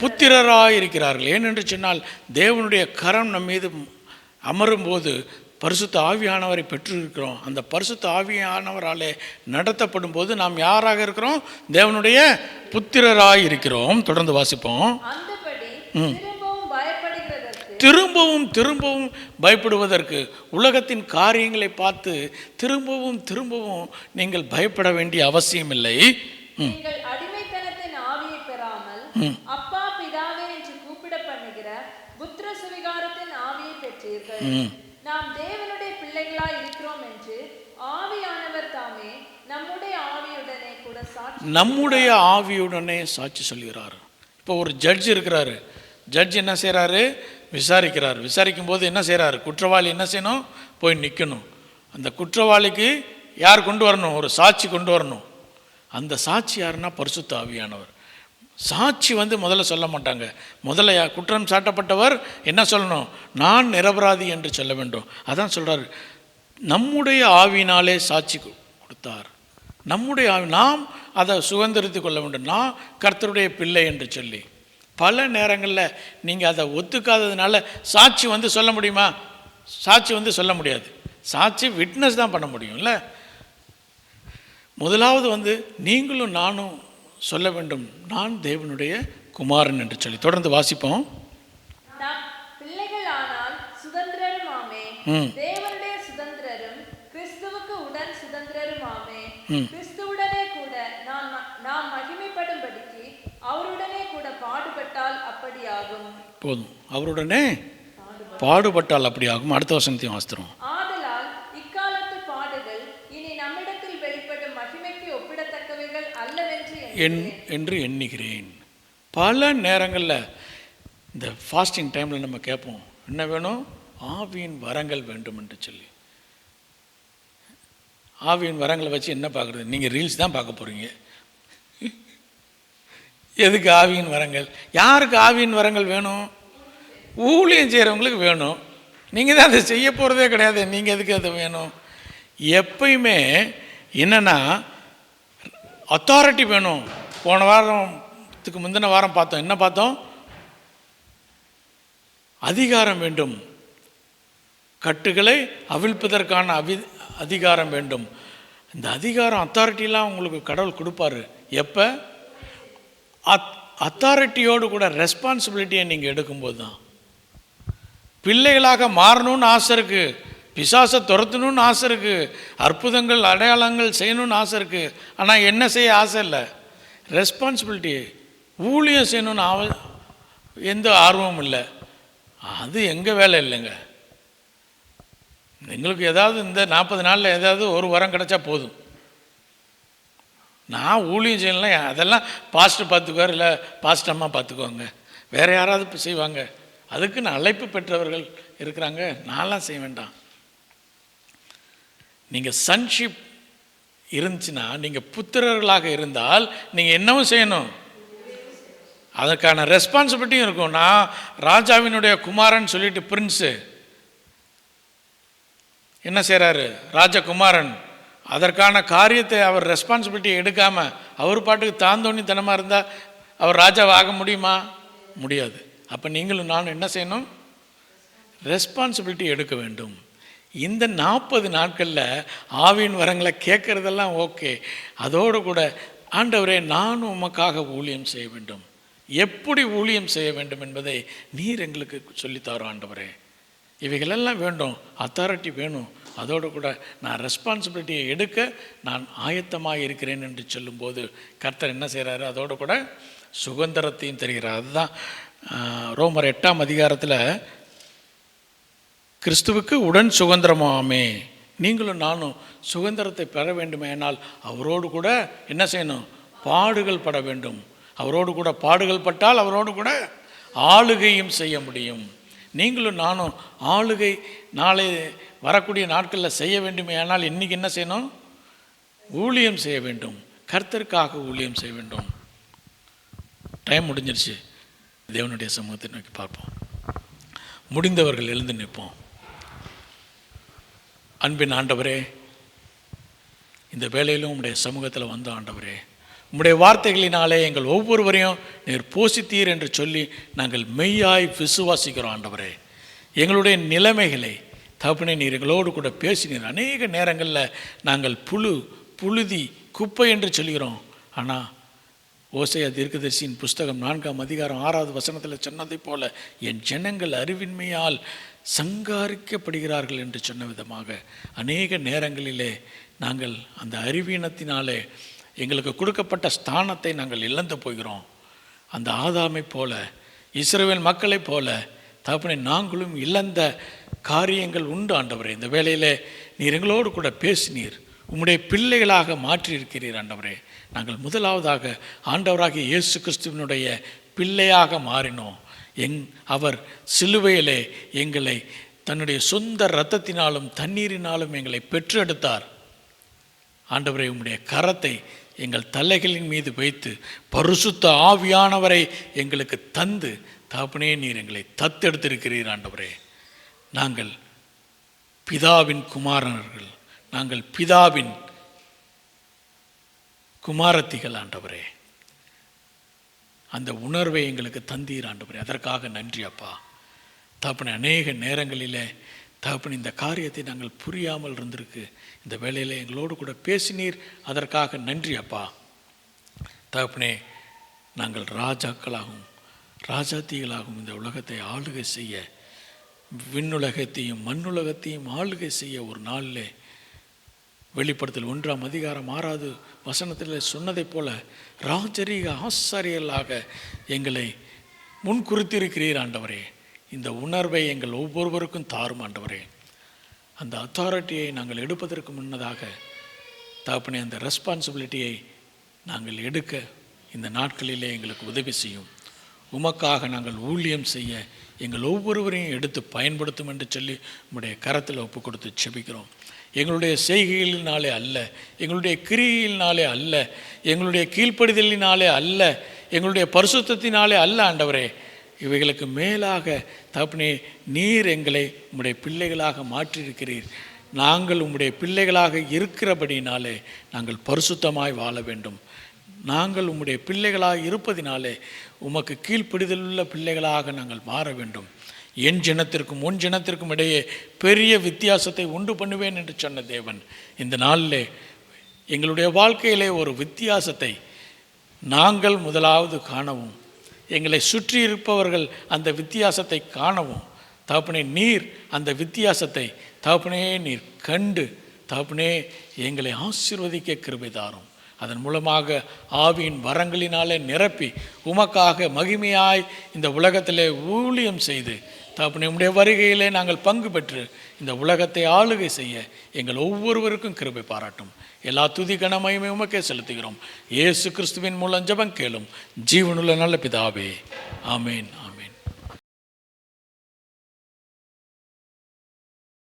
புத்திரராய் இருக்கிறார்கள். ஏனென்று சொன்னால் தேவனுடைய கரம் நம் மீது அமரும் போது பரிசுத்த ஆவியானவரை பெற்றிருக்கிறோம். அந்த பரிசுத்த ஆவியானவராலே நடத்தப்படும் போது நாம் யாராக இருக்கிறோம், தேவனுடைய புத்திரராய் இருக்கிறோம். தொடர்ந்து வாசிப்போம். அந்தபடி திரும்பவும் பயப்படுகிறதற்கு, திரும்பவும் பயப்படுவதற்கு, உலகத்தின் காரியங்களை பார்த்து திரும்பவும் நீங்கள் பயப்பட வேண்டிய அவசியம் இல்லை. நீங்கள் அடிமைத்தனத்தின் ஆவியை பெறாமல் அப்பா பிதாவே என்று கூப்பிட பண்ணுகிற புத்திர சுவிகாரத்தின் ஆவியை பெற்றீர்கள். நாம் தேவனுடைய பிள்ளைகளாய் இருக்கிறோம் என்று ஆவியானவர் தாமே நம்முடைய ஆவியுடனே சாட்சி சொல்கிறார். இப்போ ஒரு ஜட்ஜ் இருக்கிறாரு. ஜட்ஜ் என்ன செய்கிறாரு, விசாரிக்கிறார். விசாரிக்கும் போது என்ன செய்கிறாரு, குற்றவாளி என்ன செய்யணும், போய் நிற்கணும். அந்த குற்றவாளிக்கு யார் கொண்டு வரணும், ஒரு சாட்சி கொண்டு வரணும். அந்த சாட்சி யாருன்னா பரிசுத்த ஆவியானவர். சாட்சி முதல்ல சொல்ல மாட்டாங்க. முதல்ல குற்றம் சாட்டப்பட்டவர் என்ன சொல்லணும், நான் நிரபராதி என்று சொல்ல வேண்டும். அதான் சொல்கிறார், நம்முடைய ஆவியினாலே சாட்சி கொடுத்தார். நம்முடைய ஆவி, நாம் அதை சுதந்திரித்து கொள்ள வேண்டும். நான் கர்த்தருடைய பிள்ளை என்று சொல்லி பல நேரங்களில் நீங்கள் அதை ஒத்துக்காததுனால சாட்சி சொல்ல முடியுமா, சாட்சி சொல்ல முடியாது. சாட்சி விட்னஸ் தான் பண்ண முடியும் இல்லை. முதலாவது நீங்களும் நானும் சொல்ல வேண்டும், நான் தேவனுடைய குமாரன் என்று சொல்லி. தொடர்ந்து வாசிப்போம். பிள்ளைகள் ஆனால் சுதந்திரருமாமே, தேவனுடைய சுதந்திரரும் கிறிஸ்துவுக்கு உடன் சுதந்திரருமாமே. கிறிஸ்துவுடனே கூட நாம் மகிமைப்படும்படிக்கு அவருடனே கூட பாடுபட்டால் அப்படியாகும். போதும், அவருடனே பாடுபட்டால் அப்படியாகும். அடுத்த வசனத்தையும் வாசிக்கிறோம். ஆதலால் இக்காலத்து பாடுகள் இனி நம்மிடத்தில் வெளிப்படும் மகிமைக்கு ஒப்பிடத்தக்கவைகள் அல்லவென்று என்று எண்ணுகிறேன். பல நேரங்களில் இந்த ஃபாஸ்டிங் டைமில் நம்ம கேட்போம், என்ன வேணும், ஆவியின் வரங்கள் வேண்டும் என்று சொல்லி. ஆவியின் வரங்களை வச்சு என்ன பார்க்குறது, நீங்கள் ரீல்ஸ் தான் பார்க்க போகிறீங்க. எதுக்கு ஆவியின் வரங்கள், யாருக்கு ஆவியின் வரங்கள் வேணும், ஊழியம் செய்கிறவங்களுக்கு வேணும். நீங்கள் தான் அதை செய்ய போகிறதே கிடையாது, நீங்கள் எதுக்கு அதை வேணும். எப்பயுமே என்னென்னா அத்தாரிட்டி வேணும். போன வாரத்துக்கு முந்தின வாரம் பார்த்தோம், என்ன பார்த்தோம், அதிகாரம் வேண்டும். கட்டுகளை அவிழ்ப்பதற்கான அதிகாரம் வேண்டும். இந்த அதிகாரம் அத்தாரிட்டிலாம் உங்களுக்கு கடவுள் கொடுப்பாரு. எப்போ, அத்தாரிட்டியோடு கூட ரெஸ்பான்சிபிலிட்டியை நீங்கள் எடுக்கும்போது தான். பிள்ளைகளாக மாறணும்னு ஆசை இருக்குது, பிசாசை துரத்தணும்னு ஆசை இருக்குது, அற்புதங்கள் அடையாளங்கள் செய்யணும்னு ஆசை இருக்குது. ஆனால் என்ன செய்ய ஆசை இல்லை, ரெஸ்பான்சிபிலிட்டி, ஊழியம் செய்யணும்னு எந்த ஆர்வமும் இல்லை. அது எங்கள் வேலை இல்லைங்க. எங்களுக்கு ஏதாவது இந்த 40 நாளில் ஏதாவது ஒரு வரம் கிடச்சா போதும். நான் ஊழியம் செய்யலாம், அதெல்லாம் பாஸ்டர் பார்த்துக்குவார், இல்லை பாஸ்டர் அம்மா பார்த்துக்குவாங்க, வேறு யாராவது செய்வாங்க. அதுக்கு நான் அழைப்பு பெற்றவர்கள் இருக்கிறாங்க, நான்லாம் செய்ய வேண்டாம். நீங்கள் சன்ஷிப் இருந்துச்சுன்னா, நீங்கள் புத்திரர்களாக இருந்தால் நீங்கள் என்னவும் செய்யணும், அதற்கான ரெஸ்பான்சிபிலிட்டியும் இருக்கும். நான் ராஜாவினுடைய குமாரன் சொல்லிட்டு பிரின்ஸு என்ன செய்கிறாரு, ராஜகுமாரன் அதற்கான காரியத்தை அவர் ரெஸ்பான்சிபிலிட்டி எடுக்காமல் அவர் பாட்டுக்கு தாந்தோணித்தனமாக இருந்தால் அவர் ராஜாவை ஆக முடியுமா, முடியாது. அப்போ நீங்களும் நானும் என்ன செய்யணும், ரெஸ்பான்சிபிலிட்டி எடுக்க வேண்டும். இந்த 40 நாட்களில் ஆவியின் வரங்களை கேட்குறதெல்லாம் ஓகே, அதோடு கூட ஆண்டவரே நானும் உமக்காக ஊழியம் செய்ய வேண்டும், எப்படி ஊழியம் செய்ய வேண்டும் என்பதை நீர் எங்களுக்கு சொல்லித்தாரோம் ஆண்டவரே. இவைகளெல்லாம் வேண்டும், அத்தாரிட்டி வேணும். அதோடு கூட நான் ரெஸ்பான்சிபிலிட்டியை எடுக்க நான் ஆயத்தமாக இருக்கிறேன் என்று சொல்லும்போது கர்த்தர் என்ன செய்கிறாரு? அதோடு கூட சுதந்திரத்தையும் தருகிறார். அதுதான் ரோமர் 8ஆம் அதிகாரத்தில் கிறிஸ்துவுக்கு உடன் சுதந்திரமாமே நீங்களும் நானும் சுதந்திரத்தை பெற வேண்டுமேனால் அவரோடு கூட என்ன செய்யணும்? பாடுகள் பட வேண்டும். அவரோடு கூட பாடுகள் பட்டால் அவரோடு கூட ஆளுகையும் செய்ய முடியும். நீங்களும் நானும் ஆளுகை நாளை வரக்கூடிய நாட்களில் செய்ய வேண்டுமே. ஆனால் இன்றைக்கி என்ன செய்யணும்? ஊழியம் செய்ய வேண்டும், கர்த்தருக்காக ஊழியம் செய்ய வேண்டும். டைம் முடிஞ்சிருச்சு. தேவனுடைய சமூகத்தை நோக்கி பார்ப்போம். முடிந்தவர்கள் எழுந்து நிற்போம். அன்பின் ஆண்டவரே, இந்த வேளையிலும் உம்முடைய சமூகத்தில் வந்த ஆண்டவரே, உம்முடைய வார்த்தைகளினாலே எங்கள் ஒவ்வொருவரையும் நீர் போஷித்தீர் என்று சொல்லி நாங்கள் மெய்யாய் விசுவாசிக்கிறோம். ஆண்டவரே, எங்களுடைய நிலைமைகளை தகப்பனே நீர் எங்களோடு கூட பேசினீர். அநேக நேரங்களில் நாங்கள் புழுதி குப்பை என்று சொல்கிறோம். ஆனால் ஓசையா தீர்க்கதரிசியின் புஸ்தகம் 4ஆம் அதிகாரம் 6வது வசனத்தில் சொன்னதை போல என் ஜனங்கள் அறிவின்மையால் சங்காரிக்கப்படுகிறார்கள் என்று சொன்ன விதமாக அநேக நேரங்களிலே நாங்கள் அந்த அறிவீனத்தினாலே எங்களுக்கு கொடுக்கப்பட்ட ஸ்தானத்தை நாங்கள் இழந்து போகிறோம். அந்த ஆதாமை போல, இஸ்ரவேல் மக்களைப் போல தகப்பனே நாங்களும் இழந்த காரியங்கள் உண்டு. ஆண்டவரே, இந்த வேளையிலே நீர் எங்களோடு கூட பேசினீர், உம்முடைய பிள்ளைகளாக மாற்றியிருக்கிறீர். ஆண்டவரே, நாங்கள் முதலாவதாக ஆண்டவராகிய இயேசு கிறிஸ்துவினுடைய பிள்ளையாக மாறினோம். அவர் சிலுவையிலே எங்களை தன்னுடைய சொந்த இரத்தத்தினாலும் தண்ணீரினாலும் எங்களை பெற்றெடுத்தார். ஆண்டவரே, உம்முடைய கரத்தை எங்கள் தலைகளின் மீது வைத்து பரிசுத்த ஆவியானவரை எங்களுக்கு தந்து தகப்பனே நீர் எங்களை தத்தெடுத்திருக்கிறீர். ஆண்டவரே, நாங்கள் பிதாவின் குமாரர்கள், நாங்கள் பிதாவின் குமாரத்திகள். ஆண்டவரே, அந்த உணர்வை எங்களுக்கு தந்தீர். ஆண்டவரே, அதற்காக நன்றி அப்பா. தகப்பனே, அநேக நேரங்களிலே தகப்பனே இந்த காரியத்தை நாங்கள் புரியாமல் இருந்திருக்கு. இந்த வேளையில் எங்களோடு கூட பேசினீர், அதற்காக நன்றி அப்பா. தகப்பனே, நாங்கள் ராஜாக்களாகவும் ராஜாத்திகளாகவும் இந்த உலகத்தை ஆளுகை செய்ய, விண்ணுலகத்தையும் மண்ணுலகத்தையும் ஆளுகை செய்ய ஒரு நாளில் வெளிப்படுத்தல் 1ஆம் அதிகாரம் 6வது வசனத்தில் சொன்னதை போல ராஜரீக ஆசாரியர்களாக எங்களை முன்குறித்திருக்கிறீர். ஆண்டவரே, இந்த உணர்வை எங்கள் ஒவ்வொருவருக்கும் தாரும். ஆண்டவரே, அந்த அத்தாரிட்டியை நாங்கள் எடுப்பதற்கு முன்னதாக தகப்பனே அந்த ரெஸ்பான்சிபிலிட்டியை நாங்கள் எடுக்க இந்த நாட்களிலே எங்களுக்கு உதவி செய்யும். உமக்காக நாங்கள் ஊழியம் செய்ய எங்கள் ஒவ்வொருவரையும் எடுத்து பயன்படுத்தும் என்று சொல்லி உம்முடைய கரத்தில் ஒப்பு கொடுத்து செபிக்கிறோம். எங்களுடைய செய்கைகளினாலே அல்ல, எங்களுடைய கிரியையினாலே அல்ல, எங்களுடைய கீழ்ப்படிதலினாலே அல்ல, எங்களுடைய பரிசுத்தத்தினாலே அல்ல. ஆண்டவரே, இவைகளுக்கு மேலாக தகப்பனே நீர் எங்களை உம்முடைய பிள்ளைகளாக மாற்றியிருக்கிறீர். நாங்கள் உம்முடைய பிள்ளைகளாக இருக்கிறபடினாலே நாங்கள் பரிசுத்தமாய் வாழ வேண்டும். நாங்கள் உம்முடைய பிள்ளைகளாக இருப்பதினாலே உமக்கு கீழ்ப்படிதலுள்ள பிள்ளைகளாக நாங்கள் மாற வேண்டும். என் ஜனத்திற்கும் உன் ஜனத்திற்கும் இடையே பெரிய வித்தியாசத்தை உண்டு பண்ணுவேன் என்று சொன்ன தேவன், இந்த நாளிலே எங்களுடைய வாழ்க்கையிலே ஒரு வித்தியாசத்தை நாங்கள் முதலாவது காணவும், எங்களை சுற்றி இருப்பவர்கள் அந்த வித்தியாசத்தை காணவும் தகப்பனே நீர் அந்த வித்தியாசத்தை தகப்பனே நீர் கண்டு தகப்பனே எங்களை ஆசீர்வதிக்க கிருபை தாரும். அதன் மூலமாக ஆவியின் வரங்களினாலே நிரப்பி உமக்காக மகிமையாய் இந்த உலகத்திலே ஊழியம் செய்து தகப்பனே உம்முடைய வருகையிலே நாங்கள் பங்கு பெற்று இந்த உலகத்தை ஆளுகை செய்ய எங்கள் ஒவ்வொருவருக்கும் கிருபை பாராட்டும். எல்லா துதி கனமயமே உமக்கே செலுத்துகிறோம். இயேசு கிறிஸ்துவின் மூலம் ஜெபம் கேளும் ஜீவனுள்ள நல்ல பிதாவே, ஆமேன்.